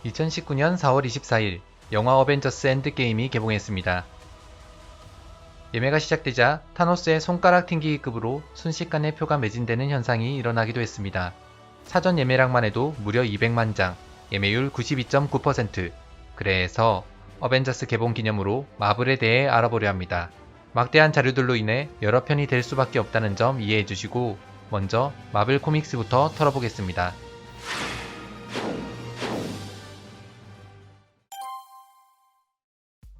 2019년 4월 24일 영화 어벤져스 엔드게임이 개봉했습니다. 예매가 시작되자 타노스의 손가락 튕기기급으로 순식간에 표가 매진되는 현상이 일어나기도 했습니다. 사전 예매량만 해도 무려 200만 장, 예매율 92.9%. 그래서 어벤져스 개봉 기념으로 마블에 대해 알아보려 합니다. 막대한 자료들로 인해 여러 편이 될 수밖에 없다는 점 이해해주시고 먼저 마블 코믹스부터 털어보겠습니다.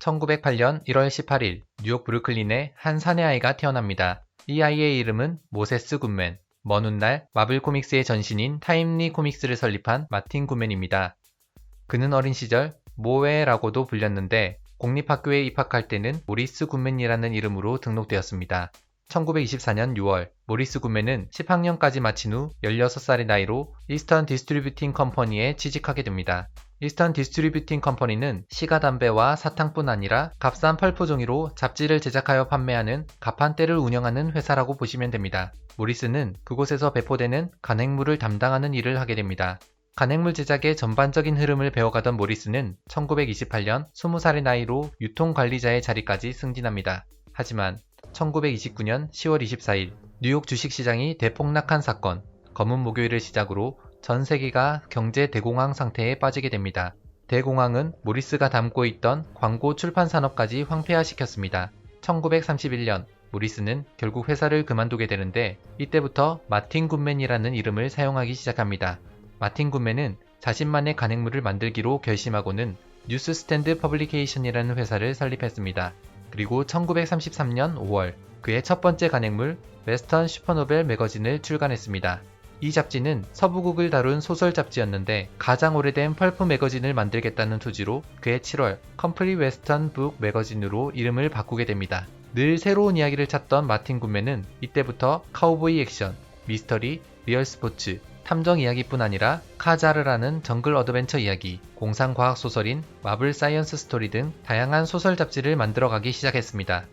1908년 1월 18일 뉴욕 브루클린에 한 사내 아이가 태어납니다. 이 아이의 이름은 모세스 굿맨. 먼 훗날 마블 코믹스의 전신인 타임리 코믹스를 설립한 마틴 굿맨입니다. 그는 어린 시절 모웨라고도 불렸는데 공립학교에 입학할 때는 모리스 굿맨이라는 이름으로 등록되었습니다. 1924년 6월 모리스 굿맨은 10학년까지 마친 후 16살의 나이로 이스턴 디스트리뷰팅 컴퍼니에 취직하게 됩니다. 이스턴 디스트리뷰팅 컴퍼니는 시가 담배와 사탕뿐 아니라 값싼 펄프 종이로 잡지를 제작하여 판매하는 가판대를 운영하는 회사라고 보시면 됩니다. 모리스는 그곳에서 배포되는 간행물을 담당하는 일을 하게 됩니다. 간행물 제작의 전반적인 흐름을 배워가던 모리스는 1928년 20살의 나이로 유통관리자의 자리까지 승진합니다. 하지만 1929년 10월 24일 뉴욕 주식시장이 대폭락한 사건, 검은 목요일을 시작으로 전 세계가 경제 대공황 상태에 빠지게 됩니다. 대공황은 모리스가 담고 있던 광고 출판 산업까지 황폐화시켰습니다. 1931년 모리스는 결국 회사를 그만두게 되는데 이때부터 마틴 굿맨이라는 이름을 사용하기 시작합니다. 마틴 굿맨은 자신만의 간행물을 만들기로 결심하고는 뉴스스탠드 퍼블리케이션이라는 회사를 설립했습니다. 그리고 1933년 5월 그의 첫 번째 간행물 웨스턴 슈퍼노벨 매거진을 출간했습니다. 이 잡지는 서부국을 다룬 소설 잡지였는데 가장 오래된 펄프 매거진을 만들겠다는 투지로 그해 7월 컴플릿 웨스턴 북 매거진으로 이름을 바꾸게 됩니다. 늘 새로운 이야기를 찾던 마틴 굿맨은 이때부터 카우보이 액션, 미스터리, 리얼 스포츠, 탐정 이야기뿐 아니라 카자르라는 정글 어드벤처 이야기, 공상과학 소설인 마블 사이언스 스토리 등 다양한 소설 잡지를 만들어가기 시작했습니다.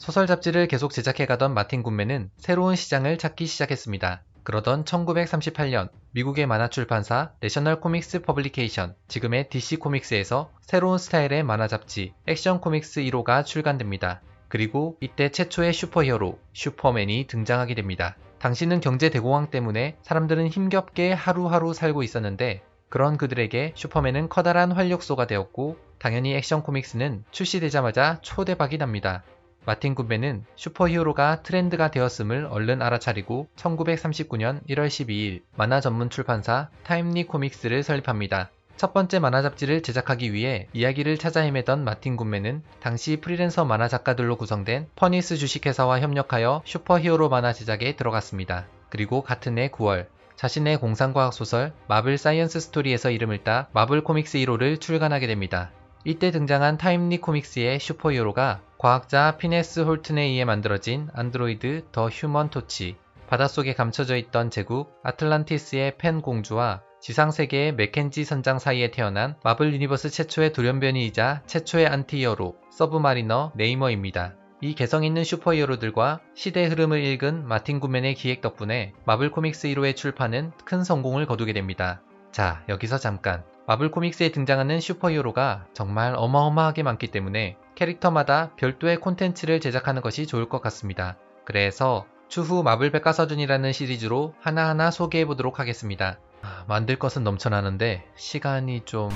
소설 잡지를 계속 제작해가던 마틴 굿맨은 새로운 시장을 찾기 시작했습니다. 그러던 1938년 미국의 만화 출판사 내셔널 코믹스 퍼블리케이션, 지금의 DC 코믹스에서 새로운 스타일의 만화 잡지 액션 코믹스 1호가 출간됩니다. 그리고 이때 최초의 슈퍼히어로 슈퍼맨이 등장하게 됩니다. 당시는 경제 대공황 때문에 사람들은 힘겹게 하루하루 살고 있었는데 그런 그들에게 슈퍼맨은 커다란 활력소가 되었고 당연히 액션 코믹스는 출시되자마자 초대박이 납니다. 마틴 굿맨은 슈퍼히어로가 트렌드가 되었음을 얼른 알아차리고 1939년 1월 12일 만화 전문 출판사 타임리 코믹스를 설립합니다. 첫 번째 만화 잡지를 제작하기 위해 이야기를 찾아 헤매던 마틴 굿맨은 당시 프리랜서 만화 작가들로 구성된 퍼니스 주식회사와 협력하여 슈퍼히어로 만화 제작에 들어갔습니다. 그리고 같은 해 9월 자신의 공상과학 소설 마블 사이언스 스토리에서 이름을 따 마블 코믹스 1호를 출간하게 됩니다. 이때 등장한 타임리 코믹스의 슈퍼히어로가 과학자 피네스 홀튼에 의해 만들어진 안드로이드 더 휴먼 토치, 바닷속에 감춰져 있던 제국 아틀란티스의 펜 공주와 지상세계의 맥켄지 선장 사이에 태어난 마블 유니버스 최초의 돌연변이이자 최초의 안티히어로 서브마리너 네이머입니다. 이 개성있는 슈퍼히어로들과 시대 흐름을 읽은 마틴 굿맨의 기획 덕분에 마블 코믹스 1호의 출판은 큰 성공을 거두게 됩니다. 자, 여기서 잠깐. 마블 코믹스에 등장하는 슈퍼히어로가 정말 어마어마하게 많기 때문에 캐릭터마다 별도의 콘텐츠를 제작하는 것이 좋을 것 같습니다. 그래서 추후 마블 백과사전이라는 시리즈로 하나하나 소개해보도록 하겠습니다. 만들 것은 넘쳐나는데 시간이 좀...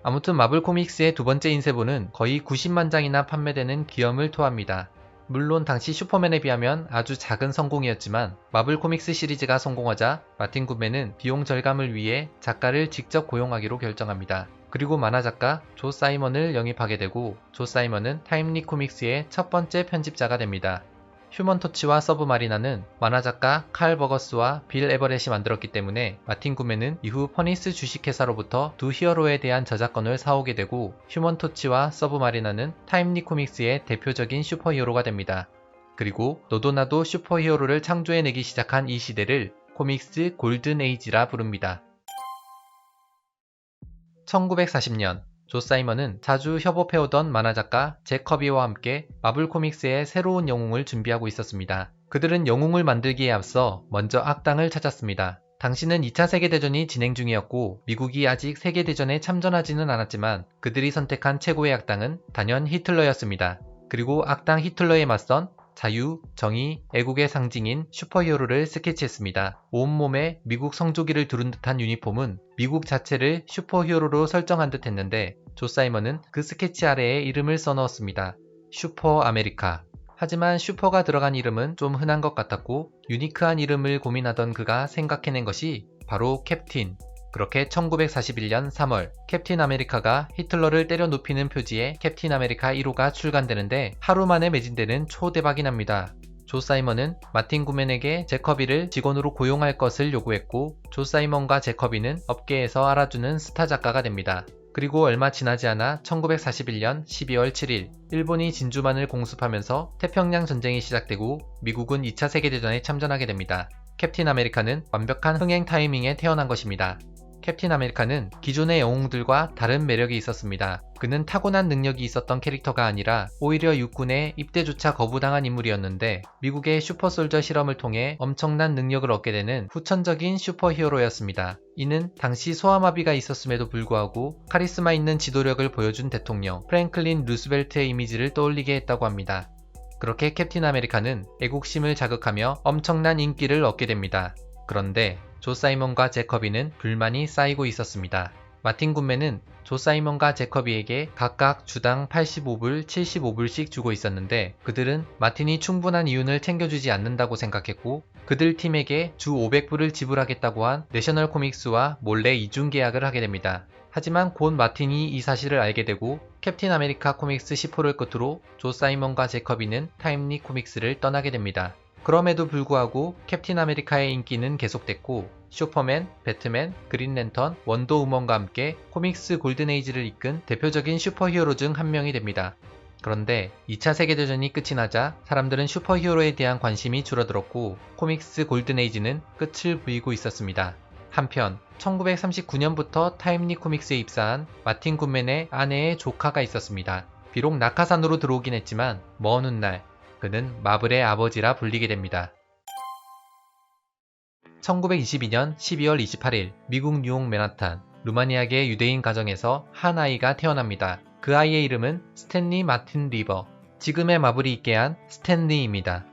아무튼 마블 코믹스의 두 번째 인쇄본은 거의 90만 장이나 판매되는 기염을 토합니다. 물론 당시 슈퍼맨에 비하면 아주 작은 성공이었지만 마블 코믹스 시리즈가 성공하자 마틴 굿맨은 비용 절감을 위해 작가를 직접 고용하기로 결정합니다. 그리고 만화 작가 조 사이먼을 영입하게 되고 조 사이먼은 타임리 코믹스의 첫 번째 편집자가 됩니다. 휴먼 토치와 서브마리나는 만화 작가 칼 버거스와 빌 에버렛이 만들었기 때문에 마틴 굿맨은 이후 퍼니스 주식회사로부터 두 히어로에 대한 저작권을 사오게 되고 휴먼 토치와 서브마리나는 타임리 코믹스의 대표적인 슈퍼히어로가 됩니다. 그리고 너도 나도 슈퍼히어로를 창조해내기 시작한 이 시대를 코믹스 골든 에이지라 부릅니다. 1940년 조 사이먼은 자주 협업해오던 만화작가 잭 커비와 함께 마블 코믹스의 새로운 영웅을 준비하고 있었습니다. 그들은 영웅을 만들기에 앞서 먼저 악당을 찾았습니다. 당시는 2차 세계대전이 진행 중이었고 미국이 아직 세계대전에 참전하지는 않았지만 그들이 선택한 최고의 악당은 단연 히틀러였습니다. 그리고 악당 히틀러에 맞선 자유, 정의, 애국의 상징인 슈퍼히어로를 스케치했습니다. 온몸에 미국 성조기를 두른 듯한 유니폼은 미국 자체를 슈퍼히어로로 설정한 듯 했는데 조 사이먼은 그 스케치 아래에 이름을 써넣었습니다. 슈퍼 아메리카. 하지만 슈퍼가 들어간 이름은 좀 흔한 것 같았고 유니크한 이름을 고민하던 그가 생각해낸 것이 바로 캡틴. 그렇게 1941년 3월 캡틴 아메리카가 히틀러를 때려 눕히는 표지에 캡틴 아메리카 1호가 출간되는데 하루 만에 매진되는 초대박이 납니다. 조 사이먼은 마틴 구맨에게 제커비를 직원으로 고용할 것을 요구했고 조 사이먼과 제커비는 업계에서 알아주는 스타 작가가 됩니다. 그리고 얼마 지나지 않아 1941년 12월 7일 일본이 진주만을 공습하면서 태평양 전쟁이 시작되고 미국은 2차 세계대전에 참전하게 됩니다. 캡틴 아메리카는 완벽한 흥행 타이밍에 태어난 것입니다. 캡틴 아메리카는 기존의 영웅들과 다른 매력이 있었습니다. 그는 타고난 능력이 있었던 캐릭터가 아니라 오히려 육군에 입대조차 거부당한 인물이었는데 미국의 슈퍼솔저 실험을 통해 엄청난 능력을 얻게 되는 후천적인 슈퍼히어로였습니다. 이는 당시 소아마비가 있었음에도 불구하고 카리스마 있는 지도력을 보여준 대통령 프랭클린 루스벨트의 이미지를 떠올리게 했다고 합니다. 그렇게 캡틴 아메리카는 애국심을 자극하며 엄청난 인기를 얻게 됩니다. 그런데 조 사이먼과 제커비는 불만이 쌓이고 있었습니다. 마틴 굿맨은 조 사이먼과 제커비에게 각각 주당 85불, 75불씩 주고 있었는데 그들은 마틴이 충분한 이윤을 챙겨주지 않는다고 생각했고 그들 팀에게 주 500불을 지불하겠다고 한 내셔널 코믹스와 몰래 이중 계약을 하게 됩니다. 하지만 곧 마틴이 이 사실을 알게 되고 캡틴 아메리카 코믹스 10호를 끝으로 조 사이먼과 제커비는 타임리 코믹스를 떠나게 됩니다. 그럼에도 불구하고 캡틴 아메리카의 인기는 계속됐고 슈퍼맨, 배트맨, 그린랜턴, 원더우먼과 함께 코믹스 골든에이지를 이끈 대표적인 슈퍼히어로 중 한 명이 됩니다. 그런데 2차 세계대전이 끝이 나자 사람들은 슈퍼히어로에 대한 관심이 줄어들었고 코믹스 골든에이지는 끝을 보이고 있었습니다. 한편 1939년부터 타임리 코믹스에 입사한 마틴 굿맨의 아내의 조카가 있었습니다. 비록 낙하산으로 들어오긴 했지만 먼 훗날 그는 마블의 아버지라 불리게 됩니다. 1922년 12월 28일 미국 뉴욕 맨하탄 루마니아계 유대인 가정에서 한 아이가 태어납니다. 그 아이의 이름은 스탠리 마틴 리버, 지금의 마블이 있게 한 스탠리입니다.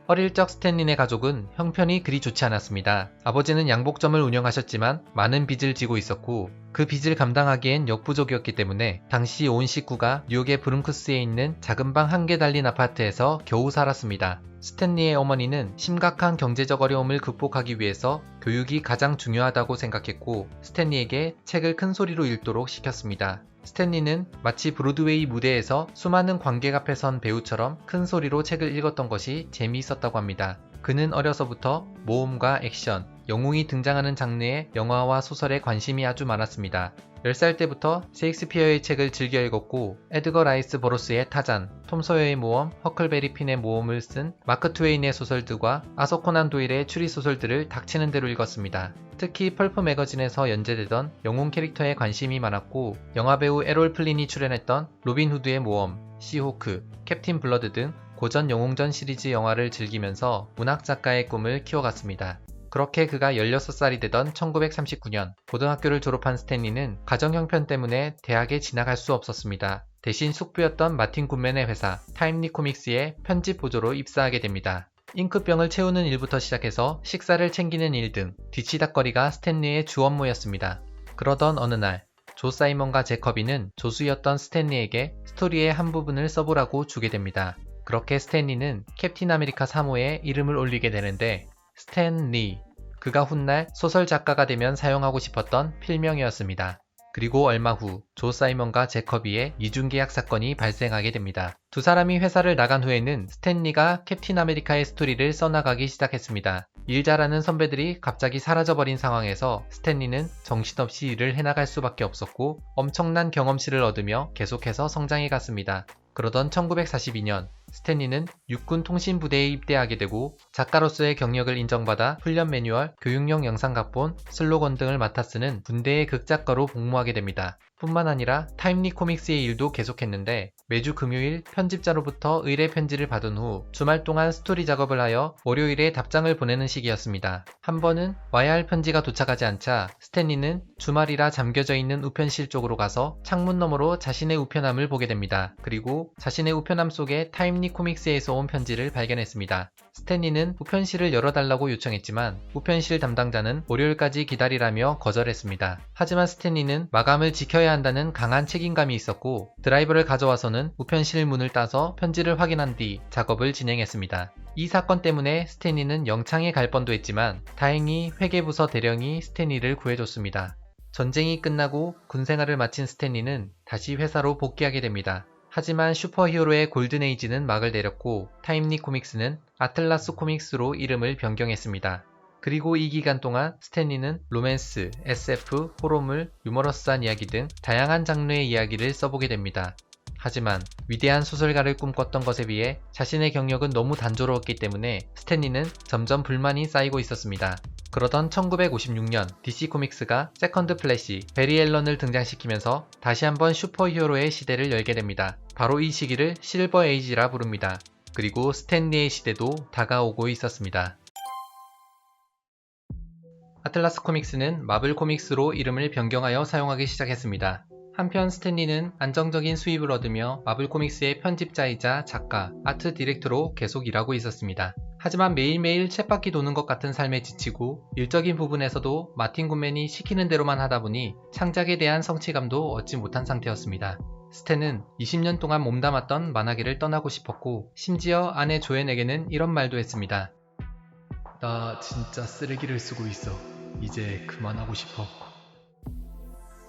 어릴 적 스탠리의 가족은 형편이 그리 좋지 않았습니다. 아버지는 양복점을 운영하셨지만 많은 빚을 지고 있었고 그 빚을 감당하기엔 역부족이었기 때문에 당시 온 식구가 뉴욕의 브룽크스에 있는 작은 방 한 개 달린 아파트에서 겨우 살았습니다. 스탠리의 어머니는 심각한 경제적 어려움을 극복하기 위해서 교육이 가장 중요하다고 생각했고 스탠리에게 책을 큰 소리로 읽도록 시켰습니다. 스탠리는 마치 브로드웨이 무대에서 수많은 관객 앞에 선 배우처럼 큰 소리로 책을 읽었던 것이 재미있었다고 합니다. 그는 어려서부터 모험과 액션, 영웅이 등장하는 장르의 영화와 소설에 관심이 아주 많았습니다. 10살 때부터 셰익스피어의 책을 즐겨 읽었고 에드거 라이스 버로스의 타잔, 톰 소여의 모험, 허클베리 핀의 모험을 쓴 마크 트웨인의 소설들과 아서 코난 도일의 추리소설들을 닥치는 대로 읽었습니다. 특히 펄프 매거진에서 연재되던 영웅 캐릭터에 관심이 많았고 영화배우 에롤 플린이 출연했던 로빈 후드의 모험, 시호크, 캡틴 블러드 등 고전 영웅전 시리즈 영화를 즐기면서 문학작가의 꿈을 키워갔습니다. 그렇게 그가 16살이 되던 1939년 고등학교를 졸업한 스탠리는 가정 형편 때문에 대학에 진학할 수 없었습니다. 대신 숙부였던 마틴 굿맨의 회사 타임리 코믹스에 편집 보조로 입사하게 됩니다. 잉크병을 채우는 일부터 시작해서 식사를 챙기는 일 등 뒤치다꺼리가 스탠리의 주 업무였습니다. 그러던 어느 날 조 사이먼과 제커비는 조수였던 스탠리에게 스토리의 한 부분을 써보라고 주게 됩니다. 그렇게 스탠리는 캡틴 아메리카 3호에 이름을 올리게 되는데 스탠 리, 그가 훗날 소설 작가가 되면 사용하고 싶었던 필명이었습니다. 그리고 얼마 후 조 사이먼과 제커비의 이중계약 사건이 발생하게 됩니다. 두 사람이 회사를 나간 후에는 스탠리가 캡틴 아메리카의 스토리를 써나가기 시작했습니다. 일 잘하는 선배들이 갑자기 사라져버린 상황에서 스탠리는 정신없이 일을 해나갈 수밖에 없었고 엄청난 경험치를 얻으며 계속해서 성장해 갔습니다. 그러던 1942년 스탠리는 육군 통신부대에 입대하게 되고 작가로서의 경력을 인정받아 훈련 매뉴얼, 교육용 영상 각본, 슬로건 등을 맡아 쓰는 군대의 극작가로 복무하게 됩니다. 뿐만 아니라 타임리 코믹스의 일도 계속했는데 매주 금요일 편집자로부터 의뢰 편지를 받은 후 주말 동안 스토리 작업을 하여 월요일에 답장을 보내는 시기였습니다. 한 번은 와야 할 편지가 도착하지 않자 스탠리는 주말이라 잠겨져 있는 우편실 쪽으로 가서 창문 너머로 자신의 우편함을 보게 됩니다. 그리고 자신의 우편함 속에 타임리 코믹스에서 온 편지를 발견했습니다. 스탠리는 우편실을 열어달라고 요청했지만 우편실 담당자는 월요일까지 기다리라며 거절했습니다. 하지만 스탠리는 마감을 지켜야 한다는 강한 책임감이 있었고 드라이버를 가져와서는 우편실 문을 따서 편지를 확인한 뒤 작업을 진행했습니다. 이 사건 때문에 스탠리는 영창에 갈 뻔도 했지만 다행히 회계부서 대령이 스탠리를 구해줬습니다. 전쟁이 끝나고 군생활을 마친 스탠리는 다시 회사로 복귀하게 됩니다. 하지만 슈퍼히어로의 골든에이지는 막을 내렸고 타임리 코믹스는 아틀라스 코믹스로 이름을 변경했습니다. 그리고 이 기간 동안 스탠리는 로맨스, SF, 호러물, 유머러스한 이야기 등 다양한 장르의 이야기를 써보게 됩니다. 하지만 위대한 소설가를 꿈꿨던 것에 비해 자신의 경력은 너무 단조로웠기 때문에 스탠리는 점점 불만이 쌓이고 있었습니다. 그러던 1956년 DC 코믹스가 세컨드 플래시, 베리 앨런을 등장시키면서 다시 한번 슈퍼히어로의 시대를 열게 됩니다. 바로 이 시기를 실버 에이지라 부릅니다. 그리고 스탠리의 시대도 다가오고 있었습니다. 아틀라스 코믹스는 마블 코믹스로 이름을 변경하여 사용하기 시작했습니다. 한편 스탠리는 안정적인 수입을 얻으며 마블 코믹스의 편집자이자 작가, 아트 디렉터로 계속 일하고 있었습니다. 하지만 매일매일 쳇바퀴 도는 것 같은 삶에 지치고 일적인 부분에서도 마틴 굿맨이 시키는 대로만 하다 보니 창작에 대한 성취감도 얻지 못한 상태였습니다. 스탠은 20년 동안 몸담았던 만화계를 떠나고 싶었고 심지어 아내 조앤에게는 이런 말도 했습니다. 나 진짜 쓰레기를 쓰고 있어. 이제 그만하고 싶어.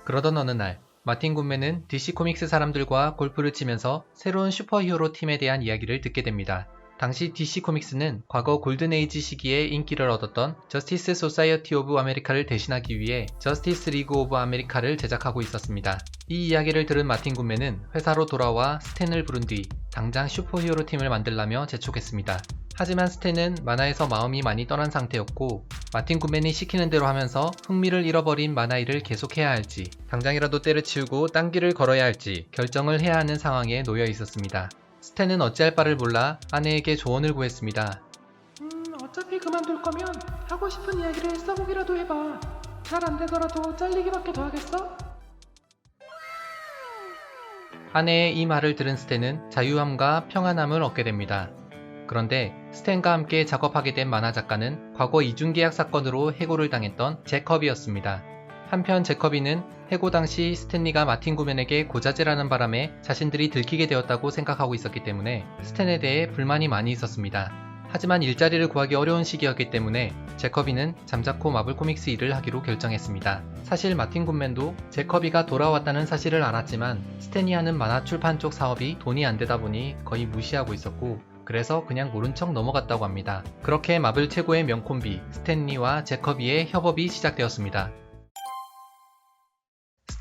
그러던 어느 날 마틴 굿맨은 DC 코믹스 사람들과 골프를 치면서 새로운 슈퍼히어로 팀에 대한 이야기를 듣게 됩니다. 당시 DC 코믹스는 과거 골든에이지 시기에 인기를 얻었던 저스티스 소사이어티 오브 아메리카를 대신하기 위해 저스티스 리그 오브 아메리카를 제작하고 있었습니다. 이 이야기를 들은 마틴 굿맨은 회사로 돌아와 스탠을 부른 뒤 당장 슈퍼히어로 팀을 만들라며 재촉했습니다. 하지만 스탠은 만화에서 마음이 많이 떠난 상태였고 마틴 굿맨이 시키는 대로 하면서 흥미를 잃어버린 만화일을 계속해야 할지 당장이라도 때려치우고 딴 길을 걸어야 할지 결정을 해야 하는 상황에 놓여 있었습니다. 스탠은 어찌할 바를 몰라 아내에게 조언을 구했습니다. 어차피 그만둘 거면 하고 싶은 이야기를 써보기라도 해봐. 잘 안되더라도 잘리기밖에 더 하겠어? 아내의 이 말을 들은 스탠은 자유함과 평안함을 얻게 됩니다. 그런데 스탠과 함께 작업하게 된 만화 작가는 과거 이중계약 사건으로 해고를 당했던 제커비였습니다. 한편 제커비는 해고 당시 스탠리가 마틴 굿맨에게 고자질하는 바람에 자신들이 들키게 되었다고 생각하고 있었기 때문에 스탠에 대해 불만이 많이 있었습니다. 하지만 일자리를 구하기 어려운 시기였기 때문에 제커비는 잠자코 마블 코믹스 일을 하기로 결정했습니다. 사실 마틴 굿맨도 제커비가 돌아왔다는 사실을 알았지만 스탠이 하는 만화 출판 쪽 사업이 돈이 안 되다 보니 거의 무시하고 있었고 그래서 그냥 모른 척 넘어갔다고 합니다. 그렇게 마블 최고의 명콤비 스탠리와 제커비의 협업이 시작되었습니다.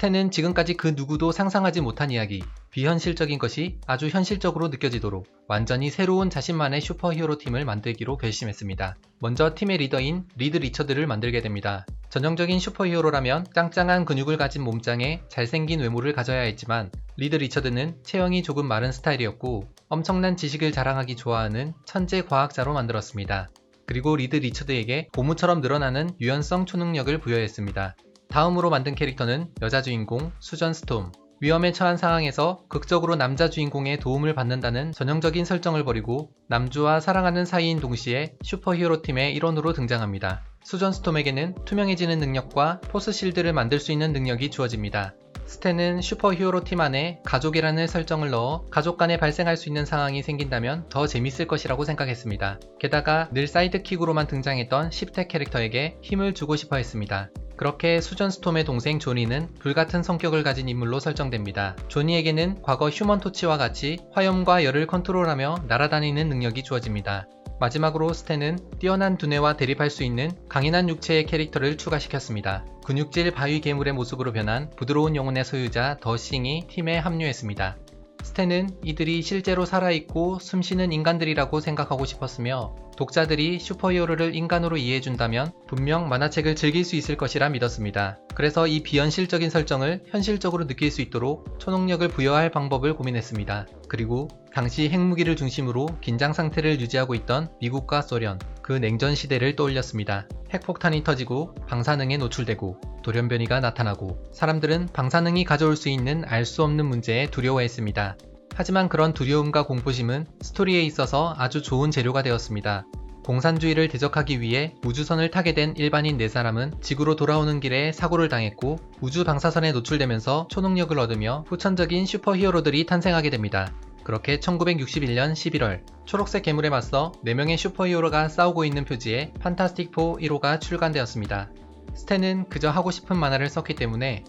스탠은 지금까지 그 누구도 상상하지 못한 이야기, 비현실적인 것이 아주 현실적으로 느껴지도록 완전히 새로운 자신만의 슈퍼히어로 팀을 만들기로 결심했습니다. 먼저 팀의 리더인 리드 리처드를 만들게 됩니다. 전형적인 슈퍼히어로라면 짱짱한 근육을 가진 몸짱에 잘생긴 외모를 가져야 했지만 리드 리처드는 체형이 조금 마른 스타일이었고 엄청난 지식을 자랑하기 좋아하는 천재 과학자로 만들었습니다. 그리고 리드 리처드에게 고무처럼 늘어나는 유연성 초능력을 부여했습니다. 다음으로 만든 캐릭터는 여자 주인공 수전 스톰. 위험에 처한 상황에서 극적으로 남자 주인공의 도움을 받는다는 전형적인 설정을 버리고 남주와 사랑하는 사이인 동시에 슈퍼히어로 팀의 일원으로 등장합니다. 수전 스톰에게는 투명해지는 능력과 포스 실드를 만들 수 있는 능력이 주어집니다. 스탠은 슈퍼히어로 팀 안에 가족이라는 설정을 넣어 가족 간에 발생할 수 있는 상황이 생긴다면 더 재밌을 것이라고 생각했습니다. 게다가 늘 사이드킥으로만 등장했던 10태 캐릭터에게 힘을 주고 싶어 했습니다. 그렇게 수전 스톰의 동생 조니는 불같은 성격을 가진 인물로 설정됩니다. 조니에게는 과거 휴먼 토치와 같이 화염과 열을 컨트롤하며 날아다니는 능력이 주어집니다. 마지막으로 스탠은 뛰어난 두뇌와 대립할 수 있는 강인한 육체의 캐릭터를 추가시켰습니다. 근육질 바위 괴물의 모습으로 변한 부드러운 영혼의 소유자 더 싱이 팀에 합류했습니다. 스탠은 이들이 실제로 살아있고 숨쉬는 인간들이라고 생각하고 싶었으며 독자들이 슈퍼히어로를 인간으로 이해해준다면 분명 만화책을 즐길 수 있을 것이라 믿었습니다. 그래서 이 비현실적인 설정을 현실적으로 느낄 수 있도록 초능력을 부여할 방법을 고민했습니다. 그리고 당시 핵무기를 중심으로 긴장 상태를 유지하고 있던 미국과 소련, 그 냉전 시대를 떠올렸습니다. 핵폭탄이 터지고 방사능에 노출되고 돌연변이가 나타나고 사람들은 방사능이 가져올 수 있는 알 수 없는 문제에 두려워했습니다. 하지만 그런 두려움과 공포심은 스토리에 있어서 아주 좋은 재료가 되었습니다. 공산주의를 대적하기 위해 우주선을 타게 된 일반인 4사람은 지구로 돌아오는 길에 사고를 당했고 우주 방사선에 노출되면서 초능력을 얻으며 후천적인 슈퍼히어로들이 탄생하게 됩니다. 그렇게 1961년 11월 초록색 괴물에 맞서 4명의 슈퍼히어로가 싸우고 있는 표지에 판타스틱 4 1호가 출간되었습니다. 스탠은 그저 하고 싶은 만화를 썼기 때문에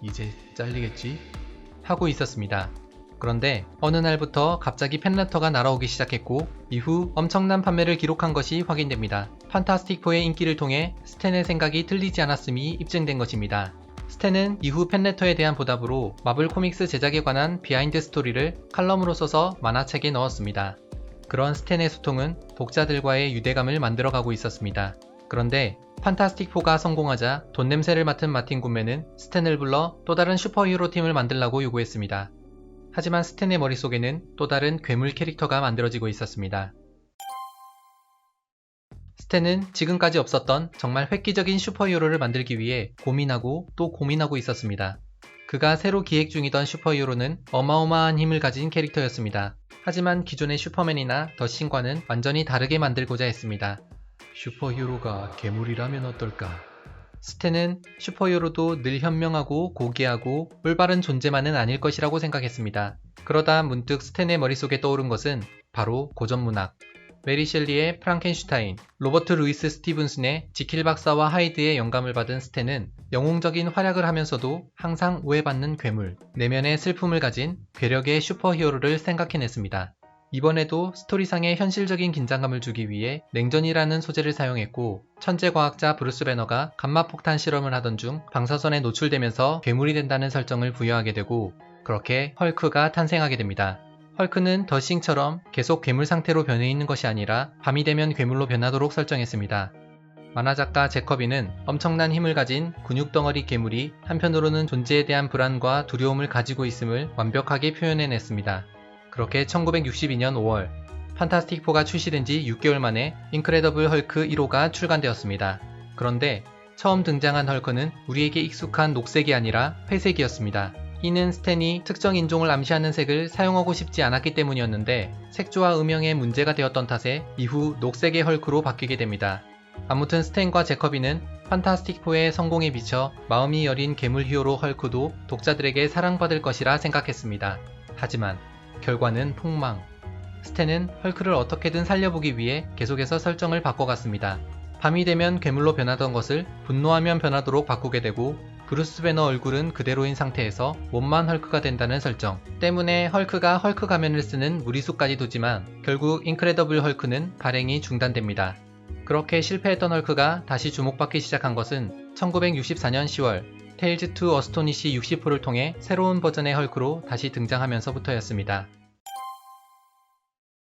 이제 잘리겠지? 하고 있었습니다. 그런데 어느 날부터 갑자기 팬레터가 날아오기 시작했고 이후 엄청난 판매를 기록한 것이 확인됩니다. 판타스틱 4의 인기를 통해 스탠의 생각이 틀리지 않았음이 입증된 것입니다. 스탠은 이후 팬레터에 대한 보답으로 마블 코믹스 제작에 관한 비하인드 스토리를 칼럼으로 써서 만화책에 넣었습니다. 그런 스탠의 소통은 독자들과의 유대감을 만들어가고 있었습니다. 그런데 판타스틱 4가 성공하자 돈 냄새를 맡은 마틴 굿맨은 스탠을 불러 또 다른 슈퍼히어로 팀을 만들라고 요구했습니다. 하지만 스탠의 머릿속에는 또 다른 괴물 캐릭터가 만들어지고 있었습니다. 스탠은 지금까지 없었던 정말 획기적인 슈퍼히어로를 만들기 위해 고민하고 또 고민하고 있었습니다. 그가 새로 기획 중이던 슈퍼히어로는 어마어마한 힘을 가진 캐릭터였습니다. 하지만 기존의 슈퍼맨이나 더신과는 완전히 다르게 만들고자 했습니다. 슈퍼히어로가 괴물이라면 어떨까? 스탠은 슈퍼히어로도 늘 현명하고 고귀하고 올바른 존재만은 아닐 것이라고 생각했습니다. 그러다 문득 스탠의 머릿속에 떠오른 것은 바로 고전문학. 메리 셸리의 프랑켄슈타인, 로버트 루이스 스티븐슨의 지킬 박사와 하이드의 영감을 받은 스탠은 영웅적인 활약을 하면서도 항상 오해받는 괴물, 내면의 슬픔을 가진 괴력의 슈퍼히어로를 생각해냈습니다. 이번에도 스토리상의 현실적인 긴장감을 주기 위해 냉전이라는 소재를 사용했고 천재과학자 브루스 배너가 감마폭탄 실험을 하던 중 방사선에 노출되면서 괴물이 된다는 설정을 부여하게 되고 그렇게 헐크가 탄생하게 됩니다. 헐크는 더싱처럼 계속 괴물 상태로 변해 있는 것이 아니라 밤이 되면 괴물로 변하도록 설정했습니다. 만화작가 제커비는 엄청난 힘을 가진 근육덩어리 괴물이 한편으로는 존재에 대한 불안과 두려움을 가지고 있음을 완벽하게 표현해냈습니다. 그렇게 1962년 5월 판타스틱 4가 출시된 지 6개월 만에 인크레더블 헐크 1호가 출간되었습니다. 그런데 처음 등장한 헐크는 우리에게 익숙한 녹색이 아니라 회색이었습니다. 이는 스탠이 특정 인종을 암시하는 색을 사용하고 싶지 않았기 때문이었는데 색조와 음영에 문제가 되었던 탓에 이후 녹색의 헐크로 바뀌게 됩니다. 아무튼 스탠과 제커비는 판타스틱 4의 성공에 비춰 마음이 여린 괴물 히어로 헐크도 독자들에게 사랑받을 것이라 생각했습니다. 하지만 결과는 폭망. 스탠은 헐크를 어떻게든 살려보기 위해 계속해서 설정을 바꿔갔습니다. 밤이 되면 괴물로 변하던 것을 분노하면 변하도록 바꾸게 되고 브루스 배너 얼굴은 그대로인 상태에서 몸만 헐크가 된다는 설정 때문에 헐크가 헐크 가면을 쓰는 무리수까지 두지만 결국 인크레더블 헐크는 발행이 중단됩니다. 그렇게 실패했던 헐크가 다시 주목받기 시작한 것은 1964년 10월 테일즈 투 어스토니시 60호를 통해 새로운 버전의 헐크로 다시 등장하면서부터였습니다.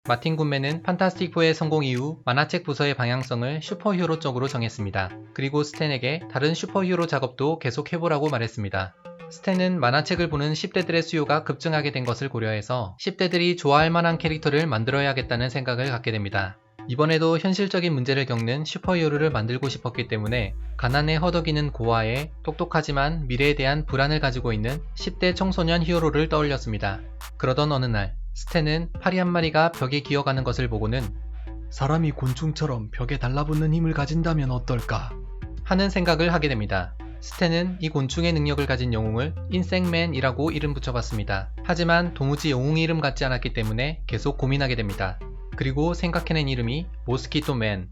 마틴 굿맨은 판타스틱 4의 성공 이후 만화책 부서의 방향성을 슈퍼히어로 쪽으로 정했습니다. 그리고 스탠에게 다른 슈퍼히어로 작업도 계속 해보라고 말했습니다. 스탠은 만화책을 보는 10대들의 수요가 급증하게 된 것을 고려해서 10대들이 좋아할 만한 캐릭터를 만들어야겠다는 생각을 갖게 됩니다. 이번에도 현실적인 문제를 겪는 슈퍼히어로를 만들고 싶었기 때문에 가난에 허덕이는 고아에 똑똑하지만 미래에 대한 불안을 가지고 있는 10대 청소년 히어로를 떠올렸습니다. 그러던 어느 날 스탠은 파리 한 마리가 벽에 기어가는 것을 보고는 사람이 곤충처럼 벽에 달라붙는 힘을 가진다면 어떨까? 하는 생각을 하게 됩니다. 스탠은 이 곤충의 능력을 가진 영웅을 인섹맨이라고 이름 붙여봤습니다. 하지만 도무지 영웅 이름 같지 않았기 때문에 계속 고민하게 됩니다. 그리고 생각해낸 이름이 모스키토맨.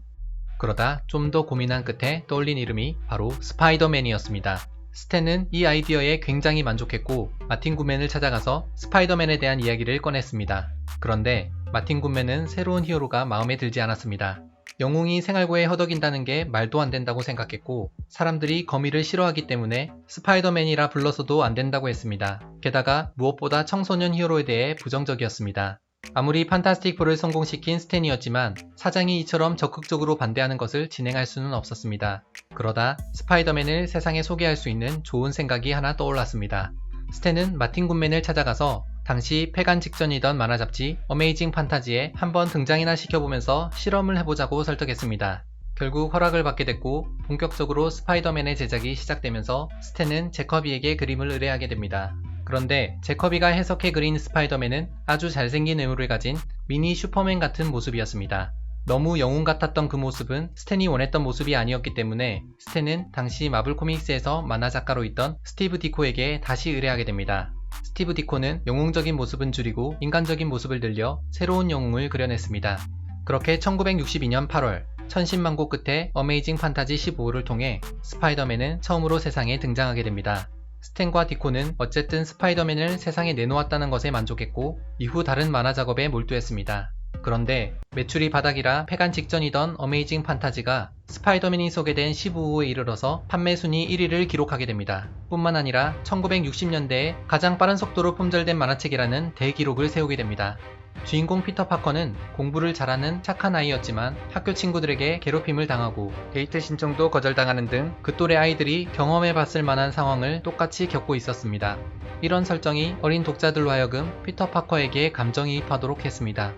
그러다 좀 더 고민한 끝에 떠올린 이름이 바로 스파이더맨이었습니다. 스탠은 이 아이디어에 굉장히 만족했고 마틴 굿맨을 찾아가서 스파이더맨에 대한 이야기를 꺼냈습니다. 그런데 마틴 굿맨은 새로운 히어로가 마음에 들지 않았습니다. 영웅이 생활고에 허덕인다는 게 말도 안 된다고 생각했고 사람들이 거미를 싫어하기 때문에 스파이더맨이라 불러서도 안 된다고 했습니다. 게다가 무엇보다 청소년 히어로에 대해 부정적이었습니다. 아무리 판타스틱 4를 성공시킨 스탠이었지만 사장이 이처럼 적극적으로 반대하는 것을 진행할 수는 없었습니다. 그러다 스파이더맨을 세상에 소개할 수 있는 좋은 생각이 하나 떠올랐습니다. 스탠은 마틴 굿맨을 찾아가서 당시 폐간 직전이던 만화 잡지 어메이징 판타지에 한번 등장이나 시켜보면서 실험을 해보자고 설득했습니다. 결국 허락을 받게 됐고 본격적으로 스파이더맨의 제작이 시작되면서 스탠은 제커비에게 그림을 의뢰하게 됩니다. 그런데 제커비가 해석해 그린 스파이더맨은 아주 잘생긴 외모를 가진 미니 슈퍼맨 같은 모습이었습니다. 너무 영웅 같았던 그 모습은 스탠이 원했던 모습이 아니었기 때문에 스탠은 당시 마블 코믹스에서 만화 작가로 있던 스티브 디코에게 다시 의뢰하게 됩니다. 스티브 디코는 영웅적인 모습은 줄이고 인간적인 모습을 늘려 새로운 영웅을 그려냈습니다. 그렇게 1962년 8월 천신만고 끝에 어메이징 판타지 15호를 통해 스파이더맨은 처음으로 세상에 등장하게 됩니다. 스탠과 디코는 어쨌든 스파이더맨을 세상에 내놓았다는 것에 만족했고 이후 다른 만화 작업에 몰두했습니다. 그런데 매출이 바닥이라 폐간 직전이던 어메이징 판타지가 스파이더맨이 소개된 15호에 이르러서 판매 순위 1위를 기록하게 됩니다. 뿐만 아니라 1960년대에 가장 빠른 속도로 품절된 만화책이라는 대기록을 세우게 됩니다. 주인공 피터 파커는 공부를 잘하는 착한 아이였지만 학교 친구들에게 괴롭힘을 당하고 데이트 신청도 거절당하는 등 그 또래 아이들이 경험해봤을 만한 상황을 똑같이 겪고 있었습니다. 이런 설정이 어린 독자들로 하여금 피터 파커에게 감정이입하도록 했습니다.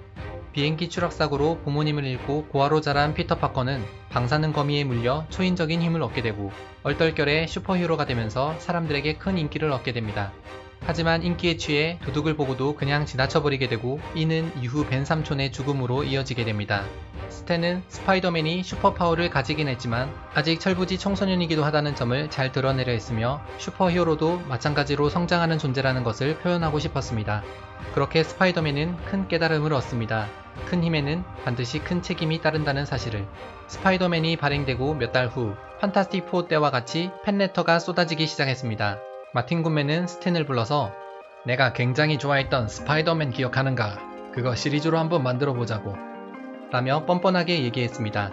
비행기 추락사고로 부모님을 잃고 고아로 자란 피터 파커는 방사능 거미에 물려 초인적인 힘을 얻게 되고 얼떨결에 슈퍼히어로가 되면서 사람들에게 큰 인기를 얻게 됩니다. 하지만 인기에 취해 도둑을 보고도 그냥 지나쳐버리게 되고 이는 이후 벤 삼촌의 죽음으로 이어지게 됩니다. 스탠은 스파이더맨이 슈퍼파워를 가지긴 했지만 아직 철부지 청소년이기도 하다는 점을 잘 드러내려 했으며 슈퍼히어로도 마찬가지로 성장하는 존재라는 것을 표현하고 싶었습니다. 그렇게 스파이더맨은 큰 깨달음을 얻습니다. 큰 힘에는 반드시 큰 책임이 따른다는 사실을. 스파이더맨이 발행되고 몇 달 후 판타스틱 4 때와 같이 팬레터가 쏟아지기 시작했습니다. 마틴 굿맨은 스탠을 불러서 내가 굉장히 좋아했던 스파이더맨 기억하는가? 그거 시리즈로 한번 만들어 보자고 라며 뻔뻔하게 얘기했습니다.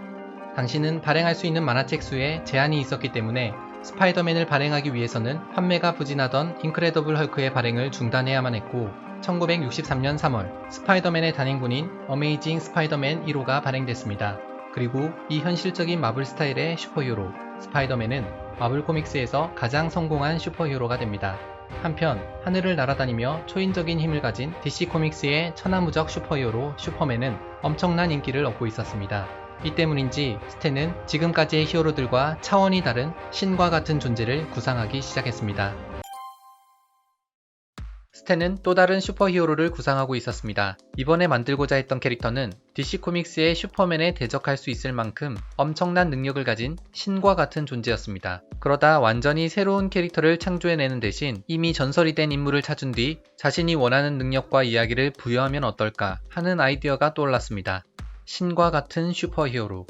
당시는 발행할 수 있는 만화책 수에 제한이 있었기 때문에 스파이더맨을 발행하기 위해서는 판매가 부진하던 인크레더블 헐크의 발행을 중단해야만 했고 1963년 3월 스파이더맨의 단행본인 어메이징 스파이더맨 1호가 발행됐습니다. 그리고 이 현실적인 마블 스타일의 슈퍼히어로 스파이더맨은 마블 코믹스에서 가장 성공한 슈퍼히어로가 됩니다. 한편 하늘을 날아다니며 초인적인 힘을 가진 DC 코믹스의 천하무적 슈퍼히어로 슈퍼맨은 엄청난 인기를 얻고 있었습니다. 이 때문인지 스탠은 지금까지의 히어로들과 차원이 다른 신과 같은 존재를 구상하기 시작했습니다. 스탠은 또 다른 슈퍼히어로를 구상하고 있었습니다. 이번에 만들고자 했던 캐릭터는 DC 코믹스의 슈퍼맨에 대적할 수 있을 만큼 엄청난 능력을 가진 신과 같은 존재였습니다. 그러다 완전히 새로운 캐릭터를 창조해내는 대신 이미 전설이 된 인물을 찾은 뒤 자신이 원하는 능력과 이야기를 부여하면 어떨까 하는 아이디어가 떠올랐습니다. 신과 같은 슈퍼히어로.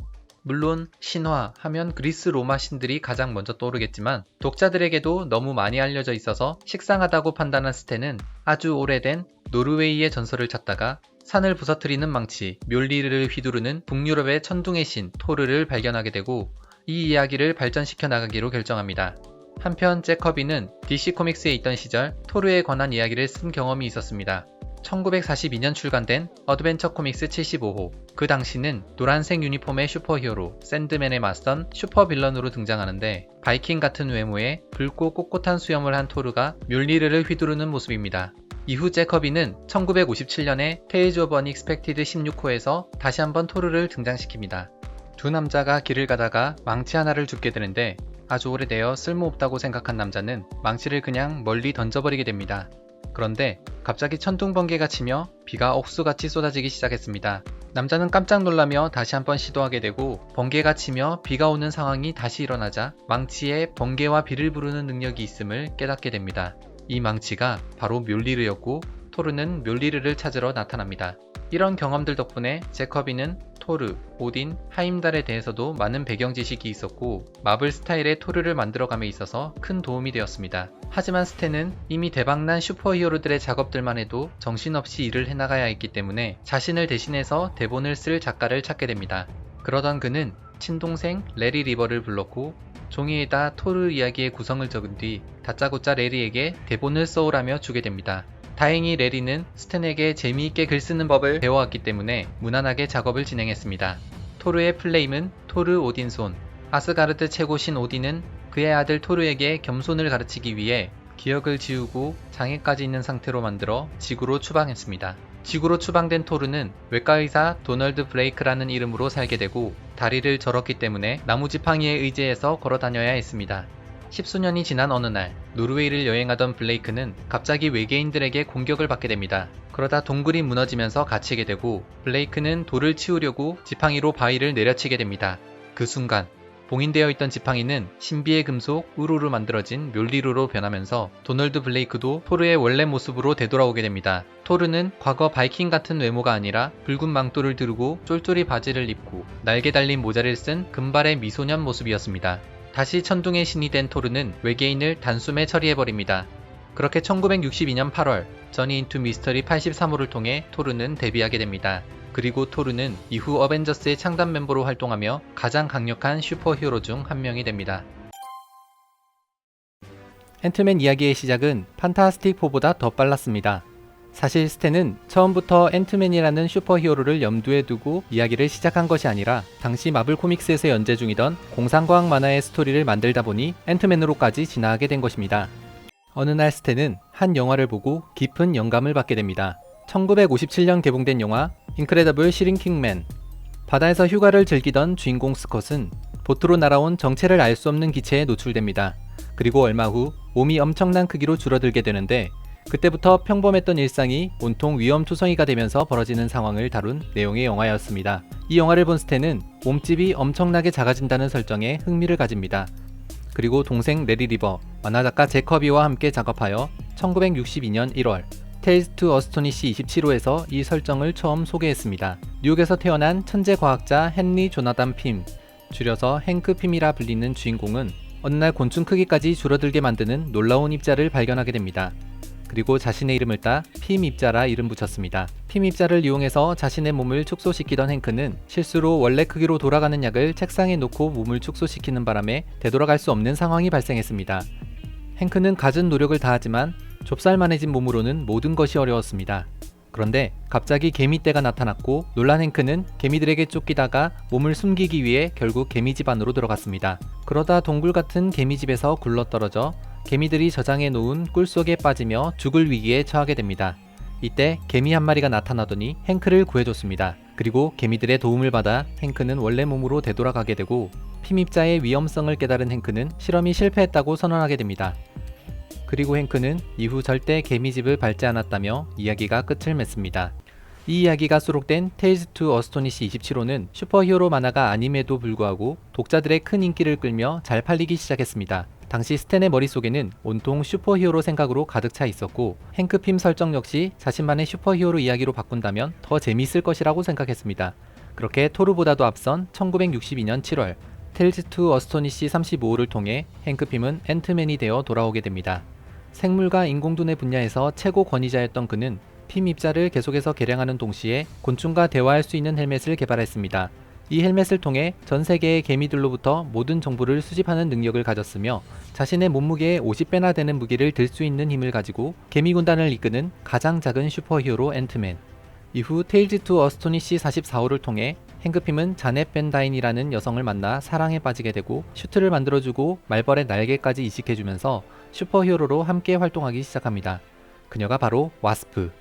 물론 신화 하면 그리스 로마 신들이 가장 먼저 떠오르겠지만 독자들에게도 너무 많이 알려져 있어서 식상하다고 판단한 스탠은 아주 오래된 노르웨이의 전설을 찾다가 산을 부서뜨리는 망치 묠리르를 휘두르는 북유럽의 천둥의 신 토르를 발견하게 되고 이 이야기를 발전시켜 나가기로 결정합니다. 한편 제커비는 DC 코믹스에 있던 시절 토르에 관한 이야기를 쓴 경험이 있었습니다. 1942년 출간된 어드벤처 코믹스 75호. 그 당시는 노란색 유니폼의 슈퍼히어로 샌드맨에 맞선 슈퍼빌런으로 등장하는데 바이킹 같은 외모에 붉고 꼿꼿한 수염을 한 토르가 묠리르를 휘두르는 모습입니다. 이후 제커비는 1957년에 테일즈 오브 언익스펙티드 16호에서 다시 한번 토르를 등장시킵니다. 두 남자가 길을 가다가 망치 하나를 줍게 되는데 아주 오래되어 쓸모없다고 생각한 남자는 망치를 그냥 멀리 던져버리게 됩니다. 그런데 갑자기 천둥 번개가 치며 비가 억수같이 쏟아지기 시작했습니다. 남자는 깜짝 놀라며 다시 한번 시도하게 되고 번개가 치며 비가 오는 상황이 다시 일어나자 망치에 번개와 비를 부르는 능력이 있음을 깨닫게 됩니다. 이 망치가 바로 묠리르였고 토르는 묠리르를 찾으러 나타납니다. 이런 경험들 덕분에 제커비는 토르, 오딘, 하임달에 대해서도 많은 배경 지식이 있었고 마블 스타일의 토르를 만들어감에 있어서 큰 도움이 되었습니다. 하지만 스탠은 이미 대박난 슈퍼히어로들의 작업들만 해도 정신없이 일을 해나가야 했기 때문에 자신을 대신해서 대본을 쓸 작가를 찾게 됩니다. 그러던 그는 친동생 레리 리버를 불렀고 종이에다 토르 이야기의 구성을 적은 뒤 다짜고짜 레리에게 대본을 써오라며 주게 됩니다. 다행히 레리는 스탠에게 재미있게 글 쓰는 법을 배워왔기 때문에 무난하게 작업을 진행했습니다. 토르의 플레임은 토르 오딘손, 아스가르드 최고 신 오딘은 그의 아들 토르에게 겸손을 가르치기 위해 기억을 지우고 장애까지 있는 상태로 만들어 지구로 추방했습니다. 지구로 추방된 토르는 외과의사 도널드 블레이크라는 이름으로 살게 되고 다리를 절었기 때문에 나무지팡이에 의지해서 걸어 다녀야 했습니다. 십수년이 지난 어느 날 노르웨이를 여행하던 블레이크는 갑자기 외계인들에게 공격을 받게 됩니다. 그러다 동굴이 무너지면서 갇히게 되고 블레이크는 돌을 치우려고 지팡이로 바위를 내려치게 됩니다. 그 순간 봉인되어 있던 지팡이는 신비의 금속 우루로 만들어진 멸리루로 변하면서 도널드 블레이크도 토르의 원래 모습으로 되돌아오게 됩니다. 토르는 과거 바이킹 같은 외모가 아니라 붉은 망토를 두르고 쫄쫄이 바지를 입고 날개 달린 모자를 쓴 금발의 미소년 모습이었습니다. 다시 천둥의 신이 된 토르는 외계인을 단숨에 처리해버립니다. 그렇게 1962년 8월 저니 인투 미스터리 83호를 통해 토르는 데뷔하게 됩니다. 그리고 토르는 이후 어벤져스의 창단 멤버로 활동하며 가장 강력한 슈퍼히어로 중 한 명이 됩니다. 앤트맨 이야기의 시작은 판타스틱 4보다 더 빨랐습니다. 사실 스탠은 처음부터 앤트맨이라는 슈퍼히어로를 염두에 두고 이야기를 시작한 것이 아니라 당시 마블 코믹스에서 연재 중이던 공상과학 만화의 스토리를 만들다 보니 앤트맨으로까지 진화하게 된 것입니다. 어느 날 스탠은 한 영화를 보고 깊은 영감을 받게 됩니다. 1957년 개봉된 영화 인크레더블 시링킹맨. 바다에서 휴가를 즐기던 주인공 스콧은 보트로 날아온 정체를 알 수 없는 기체에 노출됩니다. 그리고 얼마 후 몸이 엄청난 크기로 줄어들게 되는데 그때부터 평범했던 일상이 온통 위험투성이가 되면서 벌어지는 상황을 다룬 내용의 영화였습니다. 이 영화를 본 스탠은 몸집이 엄청나게 작아진다는 설정에 흥미를 가집니다. 그리고 동생 레리 리버, 만화작가 잭 커비와 함께 작업하여 1962년 1월 테일즈 투 어스토니시 27호에서 이 설정을 처음 소개했습니다. 뉴욕에서 태어난 천재 과학자 헨리 조나단 핌, 줄여서 행크 핌이라 불리는 주인공은 어느 날 곤충 크기까지 줄어들게 만드는 놀라운 입자를 발견하게 됩니다. 그리고 자신의 이름을 따 핌 입자라 이름 붙였습니다. 핌 입자를 이용해서 자신의 몸을 축소시키던 행크는 실수로 원래 크기로 돌아가는 약을 책상에 놓고 몸을 축소시키는 바람에 되돌아갈 수 없는 상황이 발생했습니다. 행크는 갖은 노력을 다하지만 좁쌀만해진 몸으로는 모든 것이 어려웠습니다. 그런데 갑자기 개미떼가 나타났고 놀란 행크는 개미들에게 쫓기다가 몸을 숨기기 위해 결국 개미집 안으로 들어갔습니다. 그러다 동굴 같은 개미집에서 굴러떨어져 개미들이 저장해 놓은 꿀 속에 빠지며 죽을 위기에 처하게 됩니다. 이때 개미 한 마리가 나타나더니 행크를 구해줬습니다. 그리고 개미들의 도움을 받아 행크는 원래 몸으로 되돌아가게 되고 핌 입자의 위험성을 깨달은 행크는 실험이 실패했다고 선언하게 됩니다. 그리고 행크는 이후 절대 개미집을 밟지 않았다며 이야기가 끝을 맺습니다. 이 이야기가 수록된 테일즈 투 어스토니시 27호는 슈퍼히어로 만화가 아님에도 불구하고 독자들의 큰 인기를 끌며 잘 팔리기 시작했습니다. 당시 스탠의 머릿속에는 온통 슈퍼히어로 생각으로 가득 차 있었고 행크 핌 설정 역시 자신만의 슈퍼히어로 이야기로 바꾼다면 더 재미있을 것이라고 생각했습니다. 그렇게 토르보다도 앞선 1962년 7월 테일즈 투 어스토니시 35호를 통해 행크 핌은 앤트맨이 되어 돌아오게 됩니다. 생물과 인공두뇌 분야에서 최고 권위자였던 그는 핌 입자를 계속해서 개량하는 동시에 곤충과 대화할 수 있는 헬멧을 개발했습니다. 이 헬멧을 통해 전 세계의 개미들로부터 모든 정보를 수집하는 능력을 가졌으며 자신의 몸무게의 50배나 되는 무기를 들 수 있는 힘을 가지고 개미 군단을 이끄는 가장 작은 슈퍼히어로 앤트맨. 이후 테일즈 투 어스토니시 44호를 통해 행크 핌은 자넷 벤다인이라는 여성을 만나 사랑에 빠지게 되고 슈트를 만들어주고 말벌의 날개까지 이식해주면서 슈퍼히어로로 함께 활동하기 시작합니다. 그녀가 바로 와스프.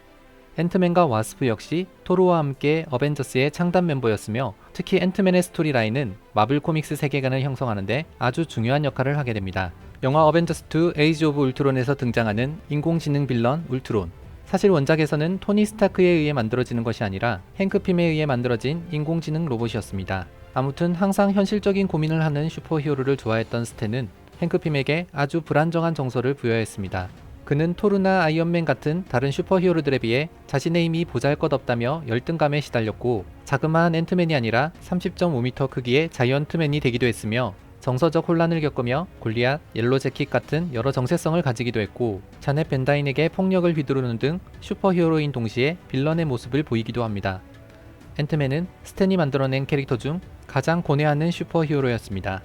앤트맨과 와스프 역시 토르와 함께 어벤져스의 창단 멤버였으며 특히 앤트맨의 스토리라인은 마블 코믹스 세계관을 형성하는데 아주 중요한 역할을 하게 됩니다. 영화 어벤져스 2 에이지 오브 울트론에서 등장하는 인공지능 빌런 울트론. 사실 원작에서는 토니 스타크에 의해 만들어지는 것이 아니라 행크 핌에 의해 만들어진 인공지능 로봇이었습니다. 아무튼 항상 현실적인 고민을 하는 슈퍼히어로를 좋아했던 스탠은 행크 핌에게 아주 불안정한 정서를 부여했습니다. 그는 토르나 아이언맨 같은 다른 슈퍼히어로들에 비해 자신의 힘이 보잘것없다며 열등감에 시달렸고 자그마한 앤트맨이 아니라 30.5m 크기의 자이언트맨이 되기도 했으며 정서적 혼란을 겪으며 골리앗, 옐로 재킷 같은 여러 정체성을 가지기도 했고 자넷 벤다인에게 폭력을 휘두르는 등 슈퍼히어로인 동시에 빌런의 모습을 보이기도 합니다. 앤트맨은 스탠이 만들어낸 캐릭터 중 가장 고뇌하는 슈퍼히어로였습니다.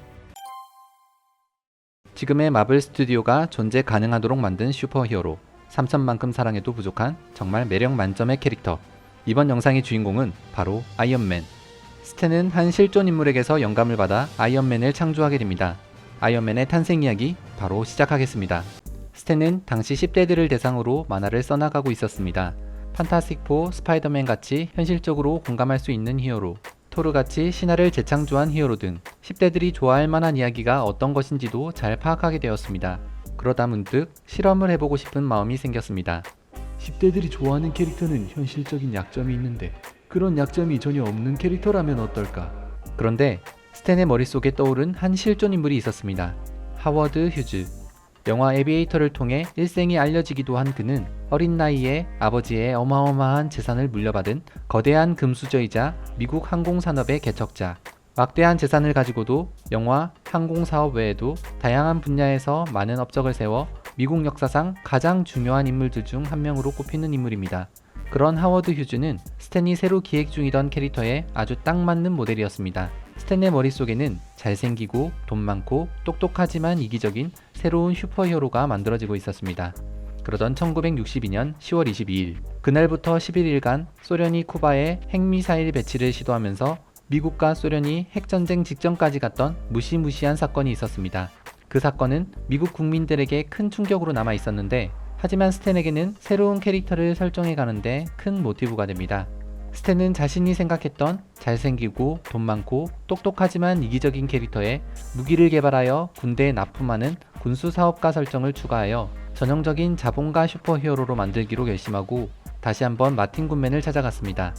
지금의 마블 스튜디오가 존재 가능하도록 만든 슈퍼히어로, 3천만큼 사랑해도 부족한 정말 매력 만점의 캐릭터. 이번 영상의 주인공은 바로 아이언맨. 스탠은 한 실존 인물에게서 영감을 받아 아이언맨을 창조하게 됩니다. 아이언맨의 탄생 이야기 바로 시작하겠습니다. 스탠은 당시 10대들을 대상으로 만화를 써나가고 있었습니다. 판타스틱4, 스파이더맨 같이 현실적으로 공감할 수 있는 히어로, 토르같이 신화를 재창조한 히어로 등 10대들이 좋아할 만한 이야기가 어떤 것인지도 잘 파악하게 되었습니다. 그러다 문득 실험을 해보고 싶은 마음이 생겼습니다. 10대들이 좋아하는 캐릭터는 현실적인 약점이 있는데 그런 약점이 전혀 없는 캐릭터라면 어떨까? 그런데 스탠의 머릿속에 떠오른 한 실존 인물이 있었습니다. 하워드 휴즈. 영화 에비에이터를 통해 일생이 알려지기도 한 그는 어린 나이에 아버지의 어마어마한 재산을 물려받은 거대한 금수저이자 미국 항공산업의 개척자. 막대한 재산을 가지고도 영화, 항공사업 외에도 다양한 분야에서 많은 업적을 세워 미국 역사상 가장 중요한 인물들 중 한 명으로 꼽히는 인물입니다. 그런 하워드 휴즈는 스탠이 새로 기획 중이던 캐릭터에 아주 딱 맞는 모델이었습니다. 스탠의 머릿속에는 잘생기고 돈 많고 똑똑하지만 이기적인 새로운 슈퍼히어로가 만들어지고 있었습니다. 그러던 1962년 10월 22일, 그날부터 11일간 소련이 쿠바에 핵미사일 배치를 시도하면서 미국과 소련이 핵전쟁 직전까지 갔던 무시무시한 사건이 있었습니다. 그 사건은 미국 국민들에게 큰 충격으로 남아 있었는데, 하지만 스탠에게는 새로운 캐릭터를 설정해 가는데 큰 모티브가 됩니다. 스탠은 자신이 생각했던 잘생기고 돈 많고 똑똑하지만 이기적인 캐릭터에 무기를 개발하여 군대에 납품하는 군수사업가 설정을 추가하여 전형적인 자본가 슈퍼히어로로 만들기로 결심하고 다시 한번 마틴 굿맨을 찾아갔습니다.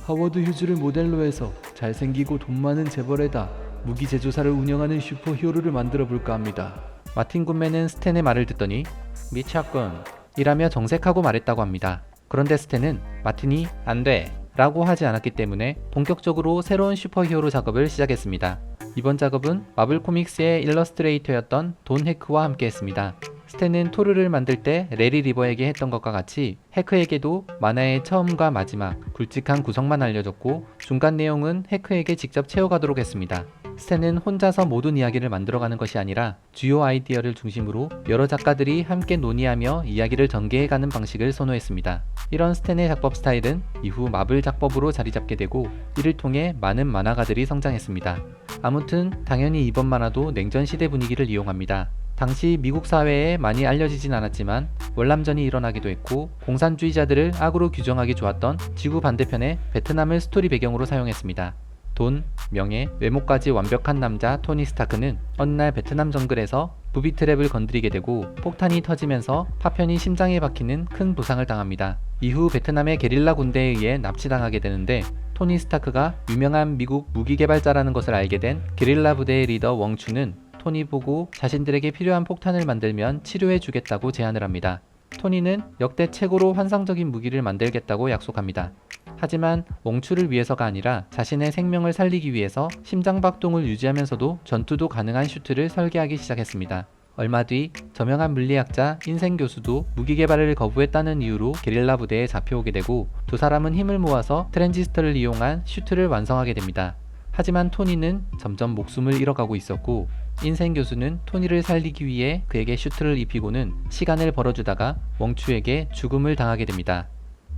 하워드 휴즈를 모델로 해서 잘생기고 돈 많은 재벌에다 무기 제조사를 운영하는 슈퍼히어로를 만들어 볼까 합니다. 마틴 굿맨은 스탠의 말을 듣더니 미쳤군 이라며 정색하고 말했다고 합니다. 그런데 스탠은 마틴이 안 돼 라고 하지 않았기 때문에 본격적으로 새로운 슈퍼히어로 작업을 시작했습니다. 이번 작업은 마블 코믹스의 일러스트레이터였던 돈 헤크와 함께 했습니다. 스탠은 토르를 만들 때 레리 리버에게 했던 것과 같이 헤크에게도 만화의 처음과 마지막, 굵직한 구성만 알려줬고 중간 내용은 헤크에게 직접 채워가도록 했습니다. 스탠은 혼자서 모든 이야기를 만들어가는 것이 아니라 주요 아이디어를 중심으로 여러 작가들이 함께 논의하며 이야기를 전개해가는 방식을 선호했습니다. 이런 스탠의 작법 스타일은 이후 마블 작법으로 자리잡게 되고 이를 통해 많은 만화가들이 성장했습니다. 아무튼 당연히 이번 만화도 냉전 시대 분위기를 이용합니다. 당시 미국 사회에 많이 알려지진 않았지만 월남전이 일어나기도 했고 공산주의자들을 악으로 규정하기 좋았던 지구 반대편의 베트남을 스토리 배경으로 사용했습니다. 돈, 명예, 외모까지 완벽한 남자 토니 스타크는 어느 날 베트남 정글에서 부비 트랩을 건드리게 되고 폭탄이 터지면서 파편이 심장에 박히는 큰 부상을 당합니다. 이후 베트남의 게릴라 군대에 의해 납치당하게 되는데 토니 스타크가 유명한 미국 무기 개발자라는 것을 알게 된 게릴라 부대의 리더 웡추는 토니 보고 자신들에게 필요한 폭탄을 만들면 치료해 주겠다고 제안을 합니다. 토니는 역대 최고로 환상적인 무기를 만들겠다고 약속합니다. 하지만 웡추를 위해서가 아니라 자신의 생명을 살리기 위해서 심장박동을 유지하면서도 전투도 가능한 슈트를 설계하기 시작했습니다. 얼마 뒤 저명한 물리학자 인생 교수도 무기 개발을 거부했다는 이유로 게릴라 부대에 잡혀오게 되고 두 사람은 힘을 모아서 트랜지스터를 이용한 슈트를 완성하게 됩니다. 하지만 토니는 점점 목숨을 잃어가고 있었고 인생 교수는 토니를 살리기 위해 그에게 슈트를 입히고는 시간을 벌어주다가 웡추에게 죽음을 당하게 됩니다.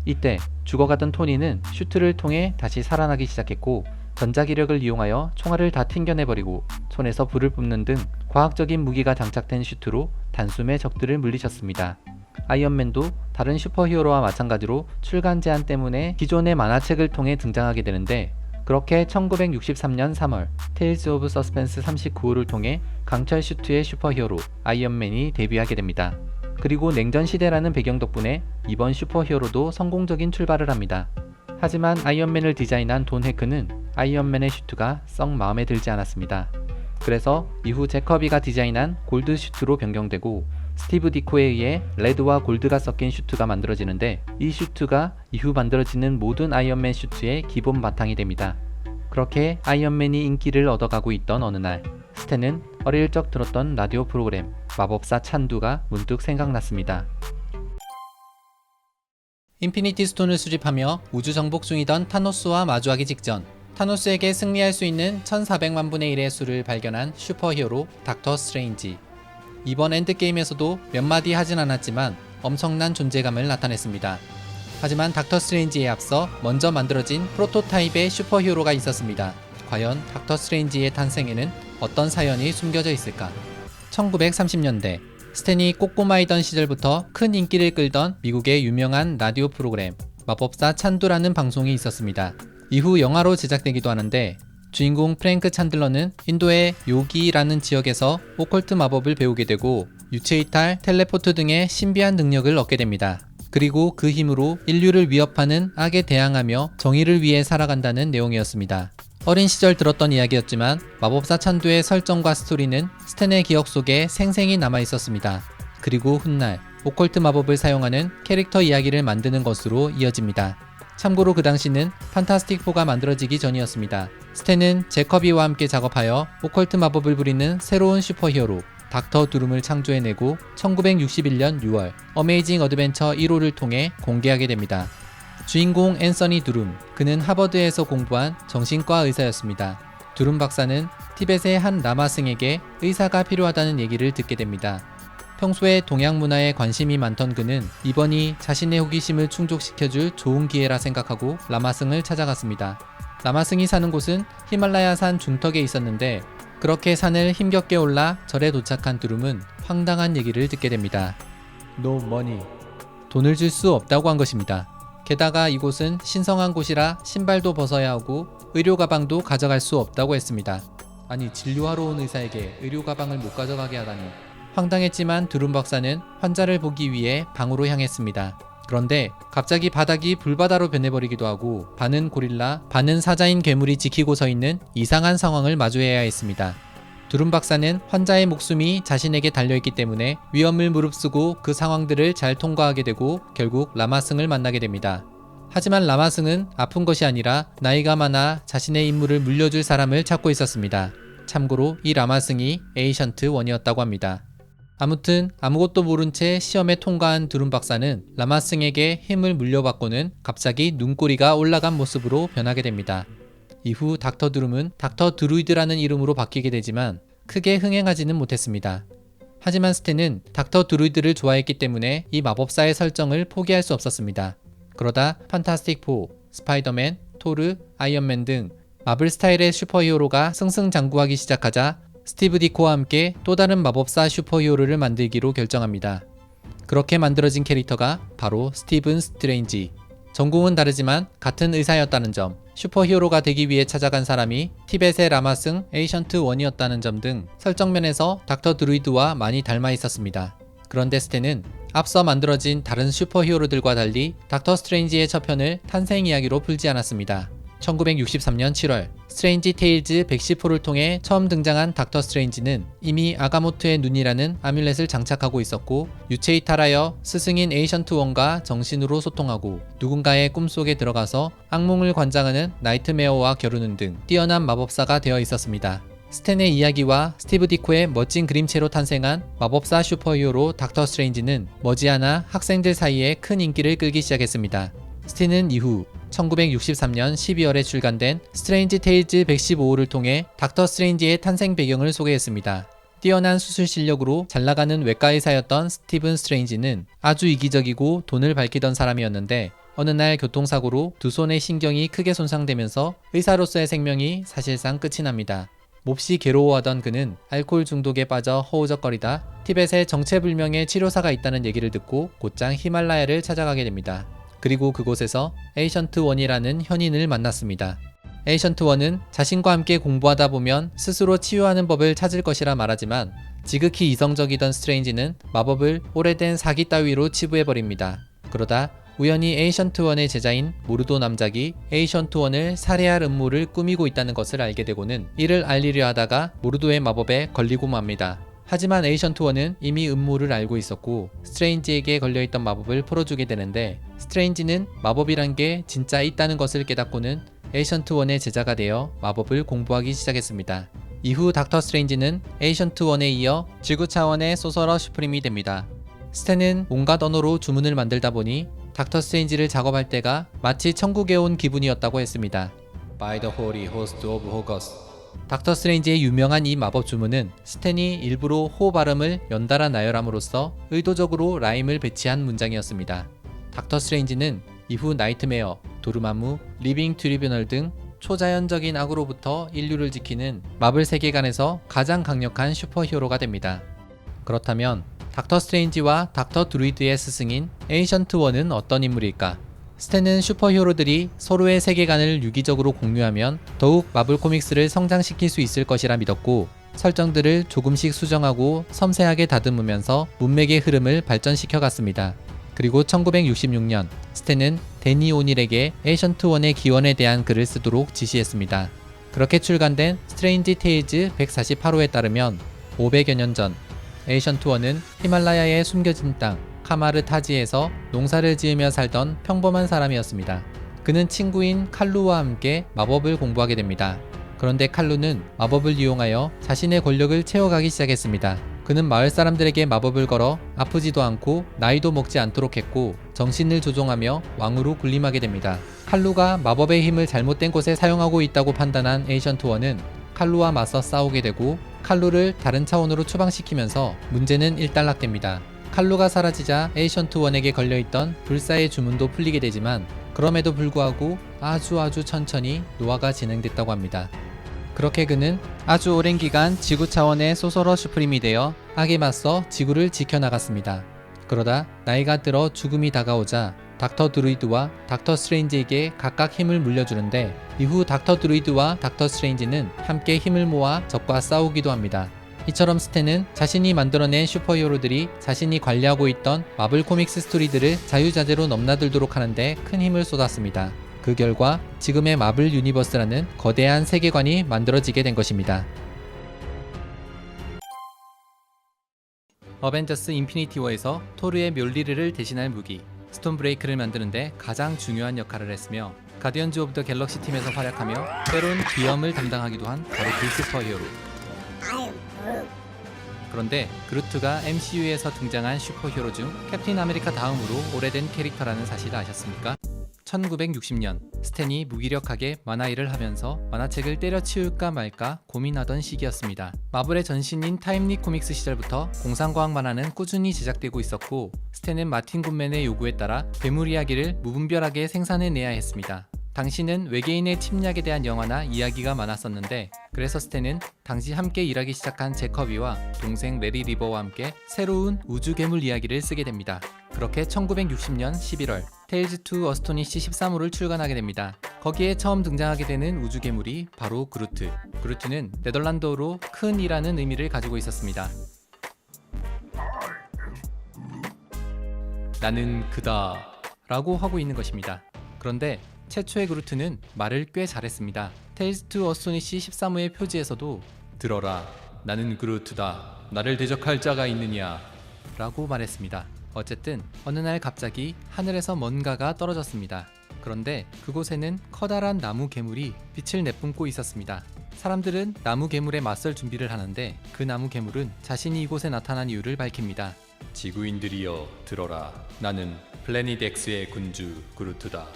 이때 죽어가던 토니는 슈트를 통해 다시 살아나기 시작했고 전자기력을 이용하여 총알을 다 튕겨내버리고 손에서 불을 뿜는 등 과학적인 무기가 장착된 슈트로 단숨에 적들을 물리쳤습니다. 아이언맨도 다른 슈퍼히어로와 마찬가지로 출간 제한 때문에 기존의 만화책을 통해 등장하게 되는데 그렇게 1963년 3월 테일즈 오브 서스펜스 39호를 통해 강철 슈트의 슈퍼히어로 아이언맨이 데뷔하게 됩니다. 그리고 냉전 시대라는 배경 덕분에 이번 슈퍼히어로도 성공적인 출발을 합니다. 하지만 아이언맨을 디자인한 돈 헤크는 아이언맨의 슈트가 썩 마음에 들지 않았습니다. 그래서 이후 제커비가 디자인한 골드 슈트로 변경되고 스티브 디코에 의해 레드와 골드가 섞인 슈트가 만들어지는데 이 슈트가 이후 만들어지는 모든 아이언맨 슈트의 기본 바탕이 됩니다. 그렇게 아이언맨이 인기를 얻어가고 있던 어느 날 스탠은 어릴 적 들었던 라디오 프로그램 마법사 찬두가 문득 생각났습니다. 인피니티 스톤을 수집하며 우주 정복 중이던 타노스와 마주하기 직전 타노스에게 승리할 수 있는 1400만 분의 1의 수를 발견한 슈퍼히어로 닥터 스트레인지. 이번 엔드게임에서도 몇 마디 하진 않았지만 엄청난 존재감을 나타냈습니다. 하지만 닥터 스트레인지에 앞서 먼저 만들어진 프로토타입의 슈퍼히어로가 있었습니다. 과연 닥터 스트레인지의 탄생에는 어떤 사연이 숨겨져 있을까? 1930년대 스탠이 꼬꼬마이던 시절부터 큰 인기를 끌던 미국의 유명한 라디오 프로그램 마법사 찬두라는 방송이 있었습니다. 이후 영화로 제작되기도 하는데 주인공 프랭크 찬들러는 인도의 요기라는 지역에서 오컬트 마법을 배우게 되고 유체이탈, 텔레포트 등의 신비한 능력을 얻게 됩니다. 그리고 그 힘으로 인류를 위협하는 악에 대항하며 정의를 위해 살아간다는 내용이었습니다. 어린 시절 들었던 이야기였지만 마법사 찬두의 설정과 스토리는 스탠의 기억 속에 생생히 남아 있었습니다. 그리고 훗날 오컬트 마법을 사용하는 캐릭터 이야기를 만드는 것으로 이어집니다. 참고로 그 당시는 판타스틱 4가 만들어지기 전이었습니다. 스탠은 제커비와 함께 작업하여 오컬트 마법을 부리는 새로운 슈퍼히어로 닥터 두룸을 창조해내고 1961년 6월 어메이징 어드벤처 1호를 통해 공개하게 됩니다. 주인공 앤서니 두룸, 그는 하버드에서 공부한 정신과 의사였습니다. 두룸 박사는 티벳의 한 라마승에게 의사가 필요하다는 얘기를 듣게 됩니다. 평소에 동양 문화에 관심이 많던 그는 이번이 자신의 호기심을 충족시켜줄 좋은 기회라 생각하고 라마승을 찾아갔습니다. 라마승이 사는 곳은 히말라야산 중턱에 있었는데 그렇게 산을 힘겹게 올라 절에 도착한 두룸은 황당한 얘기를 듣게 됩니다. No money. 돈을 줄 수 없다고 한 것입니다. 게다가 이곳은 신성한 곳이라 신발도 벗어야 하고 의료 가방도 가져갈 수 없다고 했습니다. 아니, 진료하러 온 의사에게 의료 가방을 못 가져가게 하다니. 황당했지만 두룸 박사는 환자를 보기 위해 방으로 향했습니다. 그런데 갑자기 바닥이 불바다로 변해버리기도 하고 반은 고릴라, 반은 사자인 괴물이 지키고 서 있는 이상한 상황을 마주해야 했습니다. 두룸 박사는 환자의 목숨이 자신에게 달려있기 때문에 위험을 무릅쓰고 그 상황들을 잘 통과하게 되고 결국 라마승을 만나게 됩니다. 하지만 라마승은 아픈 것이 아니라 나이가 많아 자신의 임무를 물려줄 사람을 찾고 있었습니다. 참고로 이 라마승이 에이션트 1이었다고 합니다. 아무튼 아무것도 모른 채 시험에 통과한 두룸 박사는 라마승에게 힘을 물려받고는 갑자기 눈꼬리가 올라간 모습으로 변하게 됩니다. 이후 닥터 두룸은 닥터 드루이드라는 이름으로 바뀌게 되지만 크게 흥행하지는 못했습니다. 하지만 스탠은 닥터 드루이드를 좋아했기 때문에 이 마법사의 설정을 포기할 수 없었습니다. 그러다 판타스틱 4, 스파이더맨, 토르, 아이언맨 등 마블 스타일의 슈퍼히어로가 승승장구하기 시작하자 스티브 디코와 함께 또 다른 마법사 슈퍼히어로를 만들기로 결정합니다. 그렇게 만들어진 캐릭터가 바로 스티븐 스트레인지. 전공은 다르지만 같은 의사였다는 점, 슈퍼히어로가 되기 위해 찾아간 사람이 티벳의 라마승 에이션트 1이었다는 점 등 설정면에서 닥터 드루이드와 많이 닮아 있었습니다. 그런데 스탠은 앞서 만들어진 다른 슈퍼히어로들과 달리 닥터 스트레인지의 첫 편을 탄생 이야기로 풀지 않았습니다. 1963년 7월 스트레인지 테일즈 110호를 통해 처음 등장한 닥터 스트레인지는 이미 아가모트의 눈이라는 아뮬렛을 장착하고 있었고 유체이탈하여 스승인 에이션트 1과 정신으로 소통하고 누군가의 꿈속에 들어가서 악몽을 관장하는 나이트메어와 겨루는 등 뛰어난 마법사가 되어 있었습니다. 스탠의 이야기와 스티브 디코의 멋진 그림체로 탄생한 마법사 슈퍼히어로 닥터 스트레인지는 머지않아 학생들 사이에 큰 인기를 끌기 시작했습니다. 스탠은 이후 1963년 12월에 출간된 스트레인지 테일즈 115호를 통해 닥터 스트레인지의 탄생 배경을 소개했습니다. 뛰어난 수술 실력으로 잘나가는 외과 의사였던 스티븐 스트레인지는 아주 이기적이고 돈을 밝히던 사람이었는데 어느 날 교통사고로 두 손의 신경이 크게 손상되면서 의사로서의 생명이 사실상 끝이 납니다. 몹시 괴로워하던 그는 알코올 중독에 빠져 허우적거리다 티벳에 정체불명의 치료사가 있다는 얘기를 듣고 곧장 히말라야를 찾아가게 됩니다. 그리고 그곳에서 에이션트 1이라는 현인을 만났습니다. 에이션트 1은 자신과 함께 공부하다 보면 스스로 치유하는 법을 찾을 것이라 말하지만 지극히 이성적이던 스트레인지는 마법을 오래된 사기 따위로 치부해버립니다. 그러다 우연히 에이션트 1의 제자인 모르도 남작이 에이션트 1을 살해할 음모를 꾸미고 있다는 것을 알게 되고는 이를 알리려 하다가 모르도의 마법에 걸리고 맙니다. 하지만 에이션트 1은 이미 음모를 알고 있었고 스트레인지에게 걸려있던 마법을 풀어주게 되는데 스트레인지는 마법이란 게 진짜 있다는 것을 깨닫고는 에이션트 1의 제자가 되어 마법을 공부하기 시작했습니다. 이후 닥터 스트레인지는 에이션트 1에 이어 지구 차원의 소서러 슈프림이 됩니다. 스탠은 온갖 언어로 주문을 만들다 보니 닥터 스트레인지를 작업할 때가 마치 천국에 온 기분이었다고 했습니다. by the holy host of Horus. 닥터 스트레인지의 유명한 이 마법 주문은 스탠이 일부러 호 발음을 연달아 나열함으로써 의도적으로 라임을 배치한 문장이었습니다. 닥터 스트레인지는 이후 나이트메어, 도르마무, 리빙 트리뷰널 등 초자연적인 악으로부터 인류를 지키는 마블 세계관에서 가장 강력한 슈퍼히어로가 됩니다. 그렇다면 닥터 스트레인지와 닥터 드루이드의 스승인 에이션트 원은 어떤 인물일까? 스탠은 슈퍼히어로들이 서로의 세계관을 유기적으로 공유하면 더욱 마블 코믹스를 성장시킬 수 있을 것이라 믿었고, 설정들을 조금씩 수정하고 섬세하게 다듬으면서 문맥의 흐름을 발전시켜 갔습니다. 그리고 1966년 스탠은 데니 오닐에게 에이션트 원의 기원에 대한 글을 쓰도록 지시했습니다. 그렇게 출간된 스트레인지 테일즈 148호에 따르면 500여 년 전 에이션트 원은 히말라야의 숨겨진 땅 카마르 타지에서 농사를 지으며 살던 평범한 사람이었습니다. 그는 친구인 칼루와 함께 마법을 공부하게 됩니다. 그런데 칼루는 마법을 이용하여 자신의 권력을 채워가기 시작했습니다. 그는 마을 사람들에게 마법을 걸어 아프지도 않고 나이도 먹지 않도록 했고, 정신을 조종하며 왕으로 군림하게 됩니다. 칼루가 마법의 힘을 잘못된 곳에 사용하고 있다고 판단한 에이션트 원은 칼루와 맞서 싸우게 되고, 칼루를 다른 차원으로 추방시키면서 문제는 일단락됩니다. 칼루가 사라지자 에이션트 원에게 걸려있던 불사의 주문도 풀리게 되지만, 그럼에도 불구하고 아주 천천히 노화가 진행됐다고 합니다. 그렇게 그는 아주 오랜 기간 지구 차원의 소서러 슈프림이 되어 악에 맞서 지구를 지켜나갔습니다. 그러다 나이가 들어 죽음이 다가오자 닥터 드루이드와 닥터 스트레인지에게 각각 힘을 물려주는데, 이후 닥터 드루이드와 닥터 스트레인지는 함께 힘을 모아 적과 싸우기도 합니다. 이처럼 스탠은 자신이 만들어낸 슈퍼히어로들이 자신이 관리하고 있던 마블 코믹스 스토리들을 자유자재로 넘나들도록 하는데 큰 힘을 쏟았습니다. 그 결과 지금의 마블 유니버스라는 거대한 세계관이 만들어지게 된 것입니다. 어벤져스 인피니티 워에서 토르의 멸리르를 대신할 무기 스톤 브레이크를 만드는데 가장 중요한 역할을 했으며, 가디언즈 오브 더 갤럭시 팀에서 활약하며 때론 비염을 담당하기도 한 바로 그 슈퍼히어로. 그런데 그루트가 MCU에서 등장한 슈퍼히어로 중 캡틴 아메리카 다음으로 오래된 캐릭터라는 사실 아셨습니까? 1960년 스탠이 무기력하게 만화일을 하면서 만화책을 때려치울까 말까 고민하던 시기였습니다. 마블의 전신인 타임리 코믹스 시절부터 공상과학 만화는 꾸준히 제작되고 있었고, 스탠은 마틴 굿맨의 요구에 따라 괴물 이야기를 무분별하게 생산해내야 했습니다. 당시는 외계인의 침략에 대한 영화나 이야기가 많았었는데, 그래서 스탠은 당시 함께 일하기 시작한 제커비와 동생 레리 리버와 함께 새로운 우주 괴물 이야기를 쓰게 됩니다. 그렇게 1960년 11월 테일즈 투 어스토니시 13호를 출간하게 됩니다. 거기에 처음 등장하게 되는 우주 괴물이 바로 그루트. 그루트는 네덜란드어로 큰 이라는 의미를 가지고 있었습니다. 나는 그다 라고 하고 있는 것입니다. 그런데 최초의 그루트는 말을 꽤 잘했습니다. 테일즈 투 어스토니시 13호의 표지에서도 들어라, 나는 그루트다, 나를 대적할 자가 있느냐 라고 말했습니다. 어쨌든 어느 날 갑자기 하늘에서 뭔가가 떨어졌습니다. 그런데 그곳에는 커다란 나무 괴물이 빛을 내뿜고 있었습니다. 사람들은 나무 괴물에 맞설 준비를 하는데, 그 나무 괴물은 자신이 이곳에 나타난 이유를 밝힙니다. 지구인들이여 들어라, 나는 플래닛 X의 군주 그루트다.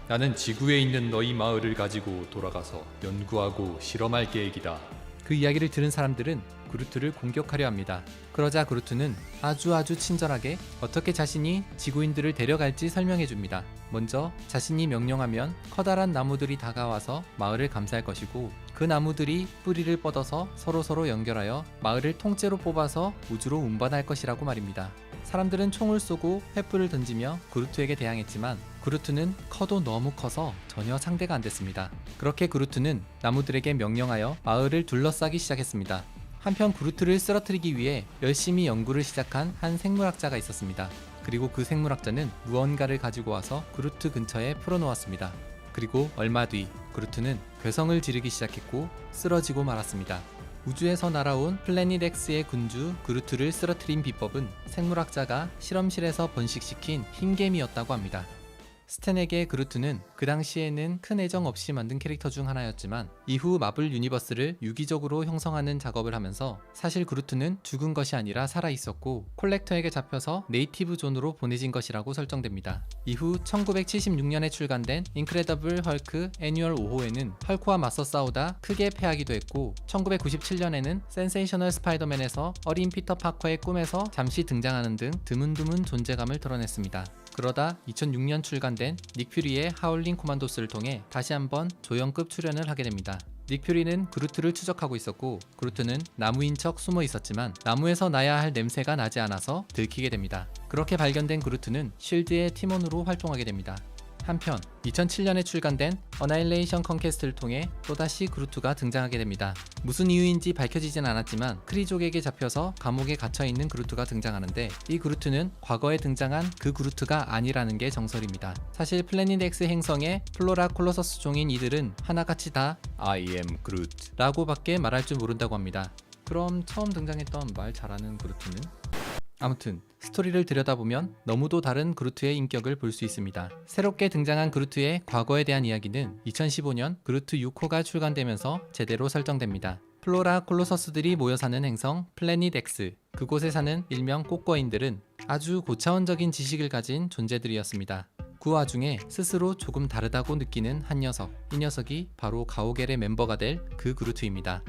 나는 지구에 있는 너희 마을을 가지고 돌아가서 연구하고 실험할 계획이다. 그 이야기를 들은 사람들은 그루트를 공격하려 합니다. 그러자 그루트는 아주 친절하게 어떻게 자신이 지구인들을 데려갈지 설명해 줍니다. 먼저 자신이 명령하면 커다란 나무들이 다가와서 마을을 감쌀 것이고, 그 나무들이 뿌리를 뻗어서 서로 연결하여 마을을 통째로 뽑아서 우주로 운반할 것이라고 말입니다. 사람들은 총을 쏘고 횃불을 던지며 그루트에게 대항했지만, 그루트는 커도 너무 커서 전혀 상대가 안 됐습니다. 그렇게 그루트는 나무들에게 명령하여 마을을 둘러싸기 시작했습니다. 한편 그루트를 쓰러뜨리기 위해 열심히 연구를 시작한 한 생물학자가 있었습니다. 그리고 그 생물학자는 무언가를 가지고 와서 그루트 근처에 풀어놓았습니다. 그리고 얼마 뒤 그루트는 괴성을 지르기 시작했고 쓰러지고 말았습니다. 우주에서 날아온 플래닛 X의 군주 그루트를 쓰러뜨린 비법은 생물학자가 실험실에서 번식시킨 흰개미였다고 합니다. 스탠에게 그루트는 그 당시에는 큰 애정 없이 만든 캐릭터 중 하나였지만 이후 마블 유니버스를 유기적으로 형성하는 작업을 하면서 사실 그루트는 죽은 것이 아니라 살아있었고 콜렉터에게 잡혀서 네이티브 존으로 보내진 것이라고 설정됩니다. 이후 1976년에 출간된 인크레더블 헐크 애니얼 5호에는 헐크와 맞서 싸우다 크게 패하기도 했고 1997년에는 센세이셔널 스파이더맨에서 어린 피터 파커의 꿈에서 잠시 등장하는 등 드문드문 존재감을 드러냈습니다. 그러다 2006년 출간된 닉 퓨리의 하울링 코만도스를 통해 다시 한번 조연급 출연을 하게 됩니다. 닉 퓨리는 그루트를 추적하고 있었고 그루트는 나무인 척 숨어 있었지만 나무에서 나야 할 냄새가 나지 않아서 들키게 됩니다. 그렇게 발견된 그루트는 쉴드의 팀원으로 활동하게 됩니다. 한편 2007년에 출간된 어나일레이션 컨퀘스트를 통해 또다시 그루트가 등장하게 됩니다. 무슨 이유인지 밝혀지진 않았지만 크리족에게 잡혀서 감옥에 갇혀있는 그루트가 등장하는데 이 그루트는 과거에 등장한 그 그루트가 아니라는 게 정설입니다. 사실 플래닛 X 행성의 플로라 콜로서스 종인 이들은 하나같이 다 I am Groot 라고 밖에 말할 줄 모른다고 합니다. 그럼 처음 등장했던 말 잘하는 그루트는? 아무튼 스토리를 들여다보면 너무도 다른 그루트의 인격을 볼 수 있습니다. 새롭게 등장한 그루트의 과거에 대한 이야기는 2015년 그루트 6호가 출간되면서 제대로 설정됩니다. 플로라 콜로서스들이 모여 사는 행성 플래닛 X, 그곳에 사는 일명 꼬꺼인들은 아주 고차원적인 지식을 가진 존재들이었습니다. 그 와중에 스스로 조금 다르다고 느끼는 한 녀석, 이 녀석이 바로 가오갤의 멤버가 될 그 그루트입니다.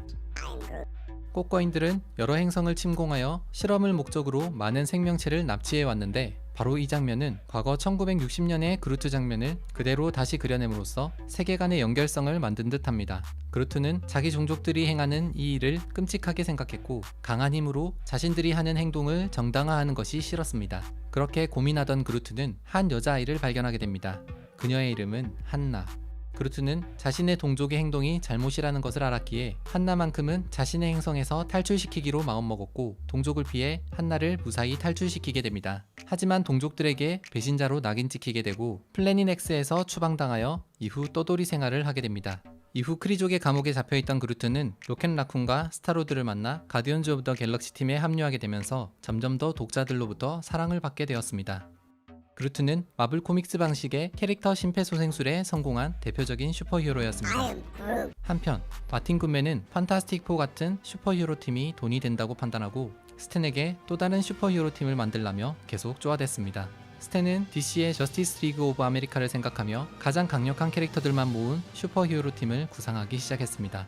꼬꺼인들은 여러 행성을 침공하여 실험을 목적으로 많은 생명체를 납치해 왔는데 바로 이 장면은 과거 1960년의 그루트 장면을 그대로 다시 그려냄으로써 세계관의 연결성을 만든 듯합니다. 그루트는 자기 종족들이 행하는 이 일을 끔찍하게 생각했고 강한 힘으로 자신들이 하는 행동을 정당화하는 것이 싫었습니다. 그렇게 고민하던 그루트는 한 여자아이를 발견하게 됩니다. 그녀의 이름은 한나. 그루트는 자신의 동족의 행동이 잘못이라는 것을 알았기에 한나만큼은 자신의 행성에서 탈출시키기로 마음먹었고 동족을 피해 한나를 무사히 탈출시키게 됩니다. 하지만 동족들에게 배신자로 낙인 찍히게 되고 플래닛 X에서 추방당하여 이후 떠돌이 생활을 하게 됩니다. 이후 크리족의 감옥에 잡혀있던 그루트는 로켓 라쿤과 스타로드를 만나 가디언즈 오브 더 갤럭시 팀에 합류하게 되면서 점점 더 독자들로부터 사랑을 받게 되었습니다. 그루트는 마블 코믹스 방식의 캐릭터 심폐소생술에 성공한 대표적인 슈퍼히어로였습니다. 한편 마틴 굿맨은 판타스틱 4 같은 슈퍼히어로 팀이 돈이 된다고 판단하고 스탠에게 또 다른 슈퍼히어로 팀을 만들라며 계속 쪼아댔습니다. 스탠은 DC의 저스티스 리그 오브 아메리카를 생각하며 가장 강력한 캐릭터들만 모은 슈퍼히어로 팀을 구상하기 시작했습니다.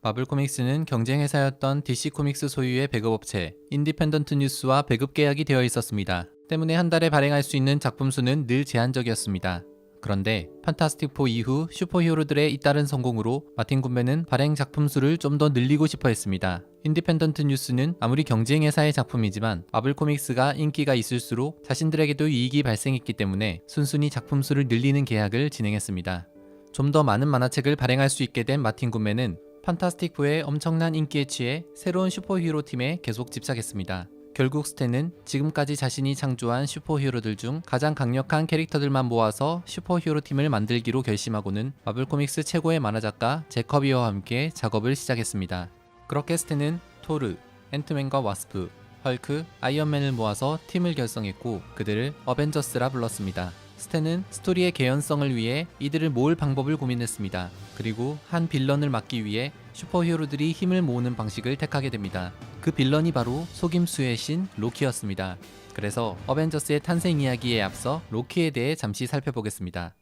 마블 코믹스는 경쟁회사였던 DC 코믹스 소유의 배급업체 인디펜던트 뉴스와 배급 계약이 되어 있었습니다. 때문에 한 달에 발행할 수 있는 작품 수는 늘 제한적이었습니다. 그런데 판타스틱 4 이후 슈퍼히어로들의 잇따른 성공으로 마틴 굿맨은 발행 작품 수를 좀 더 늘리고 싶어 했습니다. 인디펜던트 뉴스는 아무리 경쟁회사의 작품이지만 마블 코믹스가 인기가 있을수록 자신들에게도 이익이 발생했기 때문에 순순히 작품 수를 늘리는 계약을 진행했습니다. 좀 더 많은 만화책을 발행할 수 있게 된 마틴 굿맨은 판타스틱 4의 엄청난 인기에 취해 새로운 슈퍼히어로 팀에 계속 집착했습니다. 결국 스탠은 지금까지 자신이 창조한 슈퍼히어로들 중 가장 강력한 캐릭터들만 모아서 슈퍼히어로 팀을 만들기로 결심하고는 마블 코믹스 최고의 만화작가 잭 커비와 함께 작업을 시작했습니다. 그렇게 스탠은 토르, 앤트맨과 와스프, 헐크, 아이언맨을 모아서 팀을 결성했고 그들을 어벤져스라 불렀습니다. 스탠은 스토리의 개연성을 위해 이들을 모을 방법을 고민했습니다. 그리고 한 빌런을 막기 위해 슈퍼히어로들이 힘을 모으는 방식을 택하게 됩니다. 그 빌런이 바로 속임수의 신 로키였습니다. 그래서 어벤져스의 탄생 이야기에 앞서 로키에 대해 잠시 살펴보겠습니다.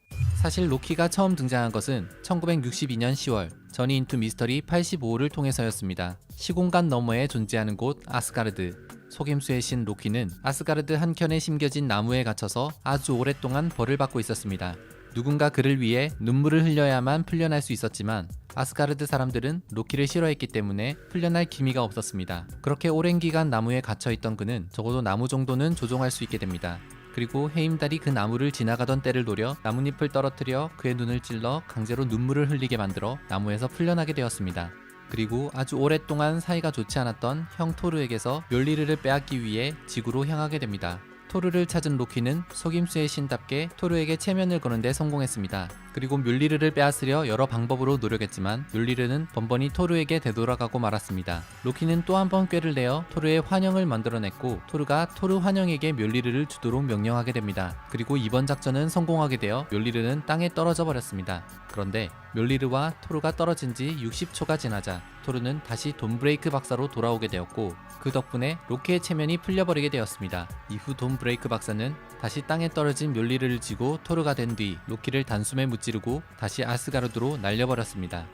사실 로키가 처음 등장한 것은 1962년 10월 저니 인투 미스터리 85호를 통해서였습니다. 시공간 너머에 존재하는 곳 아스가르드. 속임수의 신 로키는 아스가르드 한켠에 심겨진 나무에 갇혀서 아주 오랫동안 벌을 받고 있었습니다. 누군가 그를 위해 눈물을 흘려야만 풀려날 수 있었지만 아스가르드 사람들은 로키를 싫어했기 때문에 풀려날 기미가 없었습니다. 그렇게 오랜 기간 나무에 갇혀있던 그는 적어도 나무 정도는 조종할 수 있게 됩니다. 그리고 해임달이 그 나무를 지나가던 때를 노려 나뭇잎을 떨어뜨려 그의 눈을 찔러 강제로 눈물을 흘리게 만들어 나무에서 풀려나게 되었습니다. 그리고 아주 오랫동안 사이가 좋지 않았던 형 토르에게서 멸리르를 빼앗기 위해 지구로 향하게 됩니다. 토르를 찾은 로키는 속임수의 신답게 토르에게 체면을 거는데 성공했습니다. 그리고 뮬리르를 빼앗으려 여러 방법으로 노력했지만 뮬리르는 번번이 토르에게 되돌아가고 말았습니다. 로키는 또 한 번 꾀를 내어 토르의 환영을 만들어냈고 토르가 토르 환영에게 뮬리르를 주도록 명령하게 됩니다. 그리고 이번 작전은 성공하게 되어 뮬리르는 땅에 떨어져 버렸습니다. 그런데 뮬리르와 토르가 떨어진 지 60초가 지나자 토르는 다시 돈브레이크 박사로 돌아오게 되었고 그 덕분에 로키의 체면이 풀려버리게 되었습니다. 이후 돈브레이크 박사는 다시 땅에 떨어진 뮬리르를 쥐고 토르가 된 뒤 로키를 단숨에 무찌르고 다시 아스가르드로 날려버렸습니다.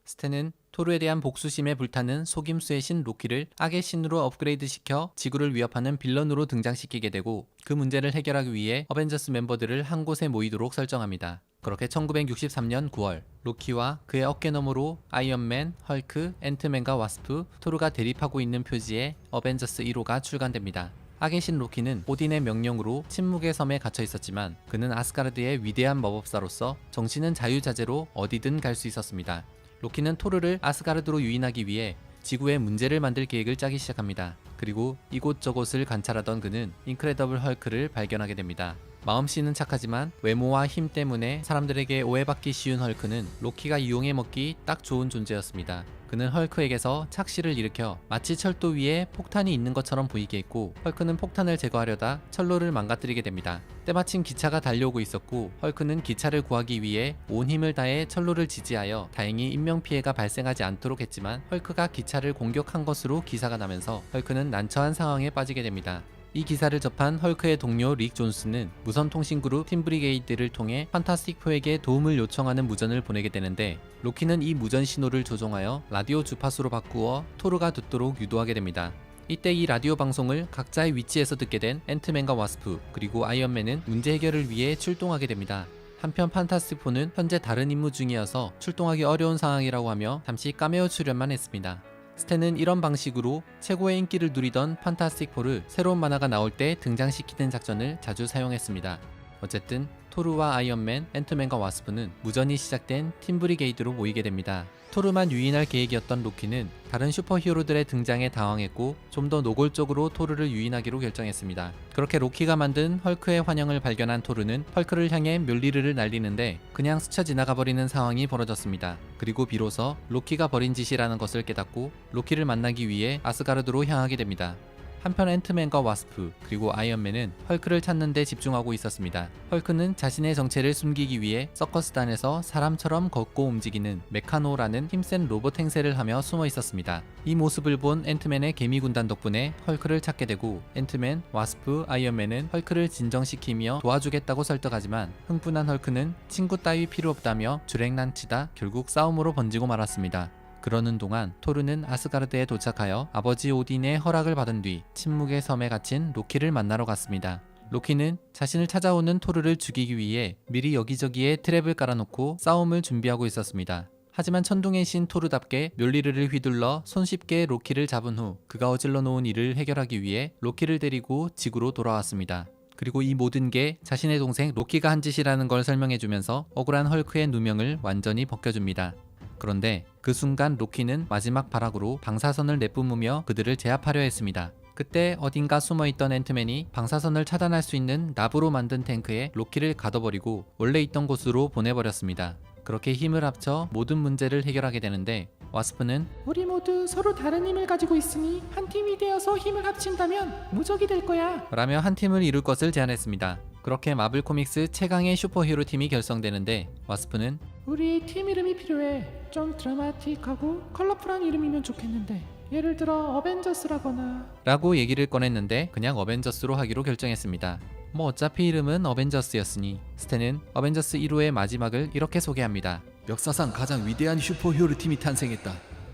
스탠은 토르에 대한 복수심에 불타는 속임수의 신 로키를 악의 신으로 업그레이드 시켜 지구를 위협하는 빌런으로 등장시키게 되고 그 문제를 해결하기 위해 어벤져스 멤버들을 한 곳에 모이도록 설정합니다. 그렇게 1963년 9월 로키와 그의 어깨너머로 아이언맨, 헐크, 앤트맨과 와스프, 토르가 대립하고 있는 표지에 어벤져스 1호가 출간됩니다. 악의 신 로키는 오딘의 명령으로 침묵의 섬에 갇혀 있었지만 그는 아스가르드의 위대한 마법사로서 정신은 자유자재로 어디든 갈 수 있었습니다. 로키는 토르를 아스가르드로 유인하기 위해 지구에 문제를 만들 계획을 짜기 시작합니다. 그리고 이곳저곳을 관찰하던 그는 인크레더블 헐크를 발견하게 됩니다. 마음씨는 착하지만 외모와 힘 때문에 사람들에게 오해받기 쉬운 헐크는 로키가 이용해 먹기 딱 좋은 존재였습니다. 그는 헐크에게서 착시를 일으켜 마치 철도 위에 폭탄이 있는 것처럼 보이게 했고 헐크는 폭탄을 제거하려다 철로를 망가뜨리게 됩니다. 때마침 기차가 달려오고 있었고 헐크는 기차를 구하기 위해 온 힘을 다해 철로를 지지하여 다행히 인명피해가 발생하지 않도록 했지만 헐크가 기차를 공격한 것으로 기사가 나면서 헐크는 난처한 상황에 빠지게 됩니다. 이 기사를 접한 헐크의 동료 릭 존스는 무선 통신 그룹 팀브리게이드를 통해 판타스틱 4에게 도움을 요청하는 무전을 보내게 되는데 로키는 이 무전 신호를 조종하여 라디오 주파수로 바꾸어 토르가 듣도록 유도하게 됩니다. 이때 이 라디오 방송을 각자의 위치에서 듣게 된 앤트맨과 와스프 그리고 아이언맨은 문제 해결을 위해 출동하게 됩니다. 한편 판타스틱 4는 현재 다른 임무 중이어서 출동하기 어려운 상황이라고 하며 잠시 카메오 출연만 했습니다. 스탠은 이런 방식으로 최고의 인기를 누리던 판타스틱 4를 새로운 만화가 나올 때 등장시키는 작전을 자주 사용했습니다. 어쨌든 토르와 아이언맨, 앤트맨과 와스프는 무전이 시작된 팀브리게이드로 모이게 됩니다. 토르만 유인할 계획이었던 로키는 다른 슈퍼히어로들의 등장에 당황했고 좀 더 노골적으로 토르를 유인하기로 결정했습니다. 그렇게 로키가 만든 헐크의 환영을 발견한 토르는 헐크를 향해 뮬리르를 날리는데 그냥 스쳐 지나가 버리는 상황이 벌어졌습니다. 그리고 비로소 로키가 벌인 짓이라는 것을 깨닫고 로키를 만나기 위해 아스가르드로 향하게 됩니다. 한편 앤트맨과 와스프 그리고 아이언맨은 헐크를 찾는 데 집중하고 있었습니다. 헐크는 자신의 정체를 숨기기 위해 서커스단에서 사람처럼 걷고 움직이는 메카노라는 힘센 로봇 행세를 하며 숨어 있었습니다. 이 모습을 본 앤트맨의 개미 군단 덕분에 헐크를 찾게 되고 앤트맨, 와스프, 아이언맨은 헐크를 진정시키며 도와주겠다고 설득하지만 흥분한 헐크는 친구 따위 필요 없다며 주랭난치다 결국 싸움으로 번지고 말았습니다. 그러는 동안 토르는 아스가르드에 도착하여 아버지 오딘의 허락을 받은 뒤 침묵의 섬에 갇힌 로키를 만나러 갔습니다. 로키는 자신을 찾아오는 토르를 죽이기 위해 미리 여기저기에 트랩을 깔아놓고 싸움을 준비하고 있었습니다. 하지만 천둥의 신 토르답게 뮬리르를 휘둘러 손쉽게 로키를 잡은 후 그가 어질러 놓은 일을 해결하기 위해 로키를 데리고 지구로 돌아왔습니다. 그리고 이 모든 게 자신의 동생 로키가 한 짓이라는 걸 설명해주면서 억울한 헐크의 누명을 완전히 벗겨줍니다. 그런데 그 순간 로키는 마지막 발악으로 방사선을 내뿜으며 그들을 제압하려 했습니다. 그때 어딘가 숨어있던 앤트맨이 방사선을 차단할 수 있는 납으로 만든 탱크에 로키를 가둬버리고 원래 있던 곳으로 보내버렸습니다. 그렇게 힘을 합쳐 모든 문제를 해결하게 되는데 와스프는 우리 모두 서로 다른 힘을 가지고 있으니 한 팀이 되어서 힘을 합친다면 무적이 될 거야. 라며 한 팀을 이룰 것을 제안했습니다. 그렇게 마블 코믹스 최강의 슈퍼히어로 팀이 결성되는데 와스프는 우리 팀 이름이 필요해. 좀 드라마틱하고 컬러풀한 이름이면 좋겠는데 예를 들어 어벤져스라거나. 라고 얘기를 꺼냈는데 그냥 어벤져스로 하기로 결정했습니다. 뭐 어차피 이름은 어벤져스였으니 스탠은 어벤져스 1호의 마지막을 이렇게 소개합니다. 역사상 가장 위대한 슈퍼히어로 팀이 탄생했다.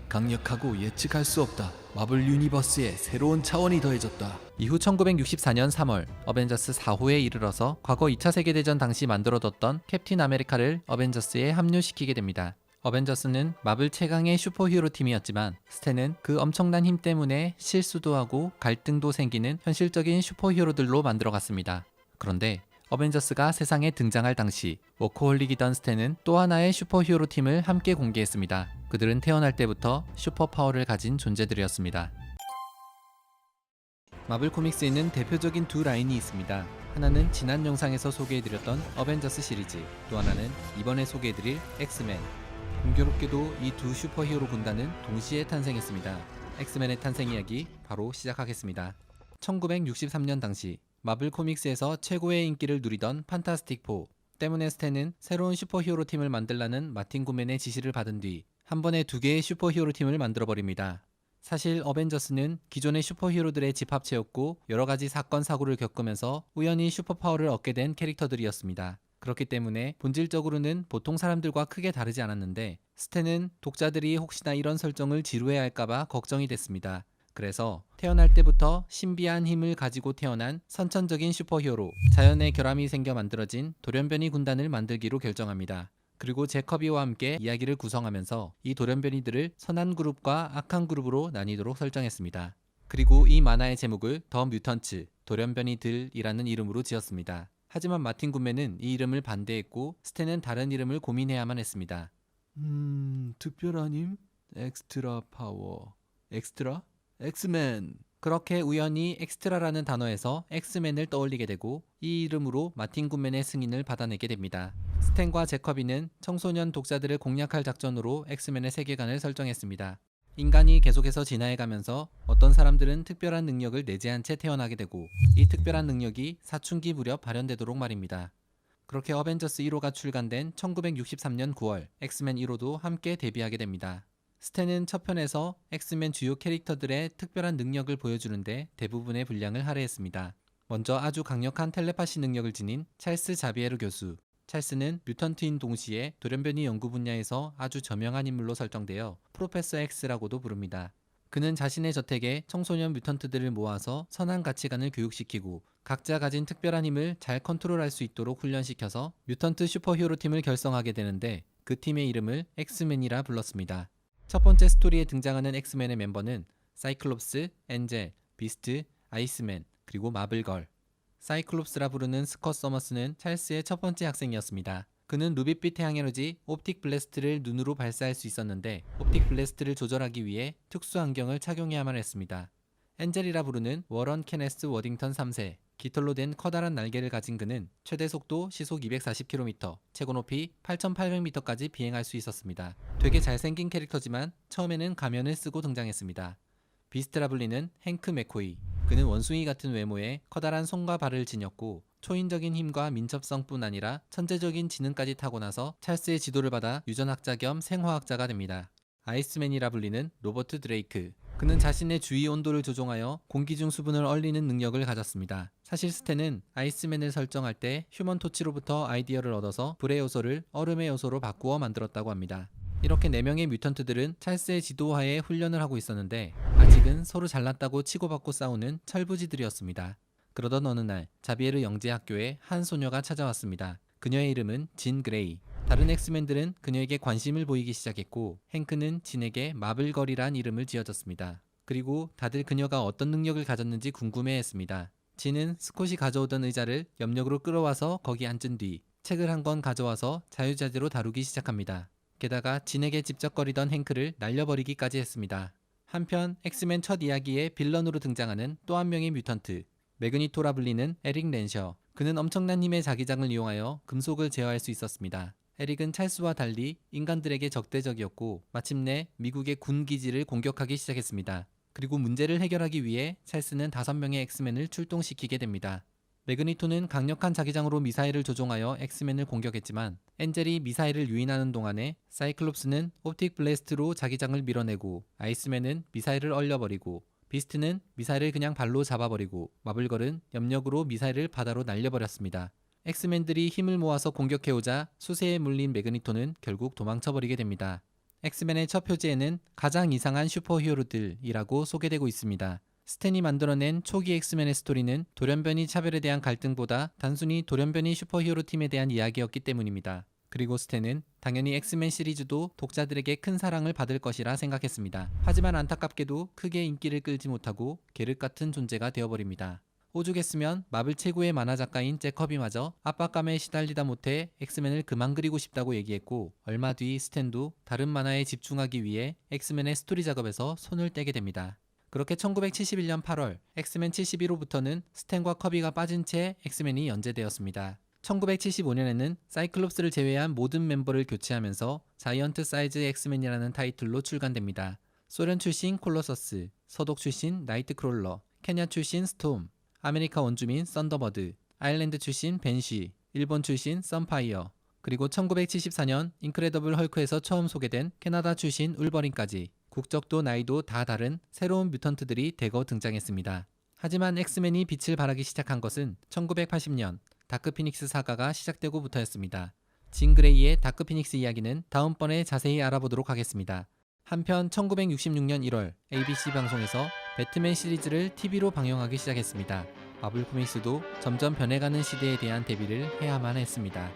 강력하고 예측할 수 없다. 마블 유니버스에 새로운 차원이 더해졌다. 이후 1964년 3월 어벤져스 4호에 이르러서 과거 2차 세계대전 당시 만들어뒀던 캡틴 아메리카를 어벤져스에 합류시키게 됩니다. 어벤져스는 마블 최강의 슈퍼히어로 팀이었지만 스탠은 그 엄청난 힘 때문에 실수도 하고 갈등도 생기는 현실적인 슈퍼히어로들로 만들어갔습니다. 그런데 어벤져스가 세상에 등장할 당시 워커홀릭이던 스탠은 또 하나의 슈퍼히어로 팀을 함께 공개했습니다. 그들은 태어날 때부터 슈퍼파워를 가진 존재들이었습니다. 마블 코믹스에는 대표적인 두 라인이 있습니다. 하나는 지난 영상에서 소개해드렸던 어벤져스 시리즈, 또 하나는 이번에 소개해드릴 엑스맨. 공교롭게도 이 두 슈퍼히어로 군단은 동시에 탄생했습니다. 엑스맨의 탄생 이야기 바로 시작하겠습니다. 1963년 당시 마블 코믹스에서 최고의 인기를 누리던 판타스틱 4 때문에 스탠은 새로운 슈퍼히어로 팀을 만들라는 마틴 굿맨의 지시를 받은 뒤 한 번에 두 개의 슈퍼히어로 팀을 만들어버립니다. 사실 어벤져스는 기존의 슈퍼히어로들의 집합체였고 여러가지 사건 사고를 겪으면서 우연히 슈퍼파워를 얻게 된 캐릭터들이었습니다. 그렇기 때문에 본질적으로는 보통 사람들과 크게 다르지 않았는데 스탠은 독자들이 혹시나 이런 설정을 지루해할까봐 걱정이 됐습니다. 그래서 태어날 때부터 신비한 힘을 가지고 태어난 선천적인 슈퍼히어로, 자연의 결함이 생겨 만들어진 돌연변이 군단을 만들기로 결정합니다. 그리고 제커비와 함께 이야기를 구성하면서 이 돌연변이들을 선한 그룹과 악한 그룹으로 나뉘도록 설정했습니다. 그리고 이 만화의 제목을 더 뮤턴츠, 돌연변이들이라는 이름으로 지었습니다. 하지만 마틴 굿맨은 이 이름을 반대했고 스탠은 다른 이름을 고민해야만 했습니다. 특별한 힘? 엑스트라 파워. 엑스트라? 엑스맨. 그렇게 우연히 엑스트라라는 단어에서 엑스맨을 떠올리게 되고 이 이름으로 마틴 굿맨의 승인을 받아내게 됩니다. 스탠과 제커비는 청소년 독자들을 공략할 작전으로 엑스맨의 세계관을 설정했습니다. 인간이 계속해서 진화해가면서 어떤 사람들은 특별한 능력을 내재한 채 태어나게 되고 이 특별한 능력이 사춘기 무렵 발현되도록 말입니다. 그렇게 어벤져스 1호가 출간된 1963년 9월 엑스맨 1호도 함께 데뷔하게 됩니다. 스탠은 첫 편에서 엑스맨 주요 캐릭터들의 특별한 능력을 보여주는데 대부분의 분량을 할애했습니다. 먼저 아주 강력한 텔레파시 능력을 지닌 찰스 자비에르 교수. 찰스는 뮤턴트인 동시에 돌연변이 연구 분야에서 아주 저명한 인물로 설정되어 프로페서 X라고도 부릅니다. 그는 자신의 저택에 청소년 뮤턴트들을 모아서 선한 가치관을 교육시키고 각자 가진 특별한 힘을 잘 컨트롤할 수 있도록 훈련시켜서 뮤턴트 슈퍼히어로 팀을 결성하게 되는데 그 팀의 이름을 엑스맨이라 불렀습니다. 첫 번째 스토리에 등장하는 엑스맨의 멤버는 사이클롭스, 엔젤, 비스트, 아이스맨, 그리고 마블걸. 사이클롭스라 부르는 스컷 서머스는 찰스의 첫 번째 학생이었습니다. 그는 루비빛 태양에너지 옵틱 블래스트를 눈으로 발사할 수 있었는데 옵틱 블래스트를 조절하기 위해 특수 안경을 착용해야만 했습니다. 엔젤이라 부르는 워런 케네스 워딩턴 3세. 깃털로 된 커다란 날개를 가진 그는 최대 속도 시속 240km, 최고 높이 8,800m까지 비행할 수 있었습니다. 되게 잘생긴 캐릭터지만 처음에는 가면을 쓰고 등장했습니다. 비스트라 불리는 행크 맥코이. 그는 원숭이 같은 외모에 커다란 손과 발을 지녔고 초인적인 힘과 민첩성뿐 아니라 천재적인 지능까지 타고나서 찰스의 지도를 받아 유전학자 겸 생화학자가 됩니다. 아이스맨이라 불리는 로버트 드레이크. 그는 자신의 주위 온도를 조종하여 공기 중 수분을 얼리는 능력을 가졌습니다. 사실 스탠은 아이스맨을 설정할 때 휴먼 토치로부터 아이디어를 얻어서 불의 요소를 얼음의 요소로 바꾸어 만들었다고 합니다. 이렇게 4명의 뮤턴트들은 찰스의 지도하에 훈련을 하고 있었는데 아직은 서로 잘났다고 치고받고 싸우는 철부지들이었습니다. 그러던 어느 날 자비에르 영재학교에 한 소녀가 찾아왔습니다. 그녀의 이름은 진 그레이. 다른 엑스맨들은 그녀에게 관심을 보이기 시작했고 행크는 진에게 마블걸이란 이름을 지어줬습니다. 그리고 다들 그녀가 어떤 능력을 가졌는지 궁금해했습니다. 진은 스콧이 가져오던 의자를 옆력으로 끌어와서 거기 앉은 뒤 책을 한 권 가져와서 자유자재로 다루기 시작합니다. 게다가 진에게 집적거리던 행크를 날려버리기까지 했습니다. 한편 엑스맨 첫 이야기에 빌런으로 등장하는 또 한 명의 뮤턴트, 매그니토라 불리는 에릭 랜셔. 그는 엄청난 힘의 자기장을 이용하여 금속을 제어할 수 있었습니다. 에릭은 찰스와 달리 인간들에게 적대적이었고 마침내 미국의 군 기지를 공격하기 시작했습니다. 그리고 문제를 해결하기 위해 찰스는 5명의 엑스맨을 출동시키게 됩니다. 매그니토는 강력한 자기장으로 미사일을 조종하여 엑스맨을 공격했지만 엔젤이 미사일을 유인하는 동안에 사이클롭스는 옵틱 블래스트로 자기장을 밀어내고 아이스맨은 미사일을 얼려버리고 비스트는 미사일을 그냥 발로 잡아버리고 마블걸은 염력으로 미사일을 바다로 날려버렸습니다. 엑스맨들이 힘을 모아서 공격해오자 수세에 물린 매그니토는 결국 도망쳐버리게 됩니다. 엑스맨의 첫 표지에는 가장 이상한 슈퍼히어로들이라고 소개되고 있습니다. 스탠이 만들어낸 초기 엑스맨의 스토리는 돌연변이 차별에 대한 갈등보다 단순히 돌연변이 슈퍼히어로 팀에 대한 이야기였기 때문입니다. 그리고 스탠은 당연히 엑스맨 시리즈도 독자들에게 큰 사랑을 받을 것이라 생각했습니다. 하지만 안타깝게도 크게 인기를 끌지 못하고 계륵 같은 존재가 되어버립니다. 오죽했으면 마블 최고의 만화 작가인 제커비마저 압박감에 시달리다 못해 엑스맨을 그만 그리고 싶다고 얘기했고 얼마 뒤 스탠도 다른 만화에 집중하기 위해 엑스맨의 스토리 작업에서 손을 떼게 됩니다. 그렇게 1971년 8월 엑스맨 71호부터는 스탠과 커비가 빠진 채 엑스맨이 연재되었습니다. 1975년에는 사이클롭스를 제외한 모든 멤버를 교체하면서 자이언트 사이즈 엑스맨이라는 타이틀로 출간됩니다. 소련 출신 콜로서스, 서독 출신 나이트크롤러, 케냐 출신 스톰, 아메리카 원주민 썬더버드, 아일랜드 출신 벤쉬, 일본 출신 썬파이어, 그리고 1974년 인크레더블 헐크에서 처음 소개된 캐나다 출신 울버린까지 국적도 나이도 다 다른 새로운 뮤턴트들이 대거 등장했습니다. 하지만 엑스맨이 빛을 발하기 시작한 것은 1980년 다크 피닉스 사가가 시작되고부터였습니다. 진 그레이의 다크 피닉스 이야기는 다음번에 자세히 알아보도록 하겠습니다. 한편 1966년 1월 ABC 방송에서 배트맨 시리즈를 TV로 방영하기 시작했습니다. 마블 코믹스도 점점 변해가는 시대에 대한 대비를 해야만 했습니다.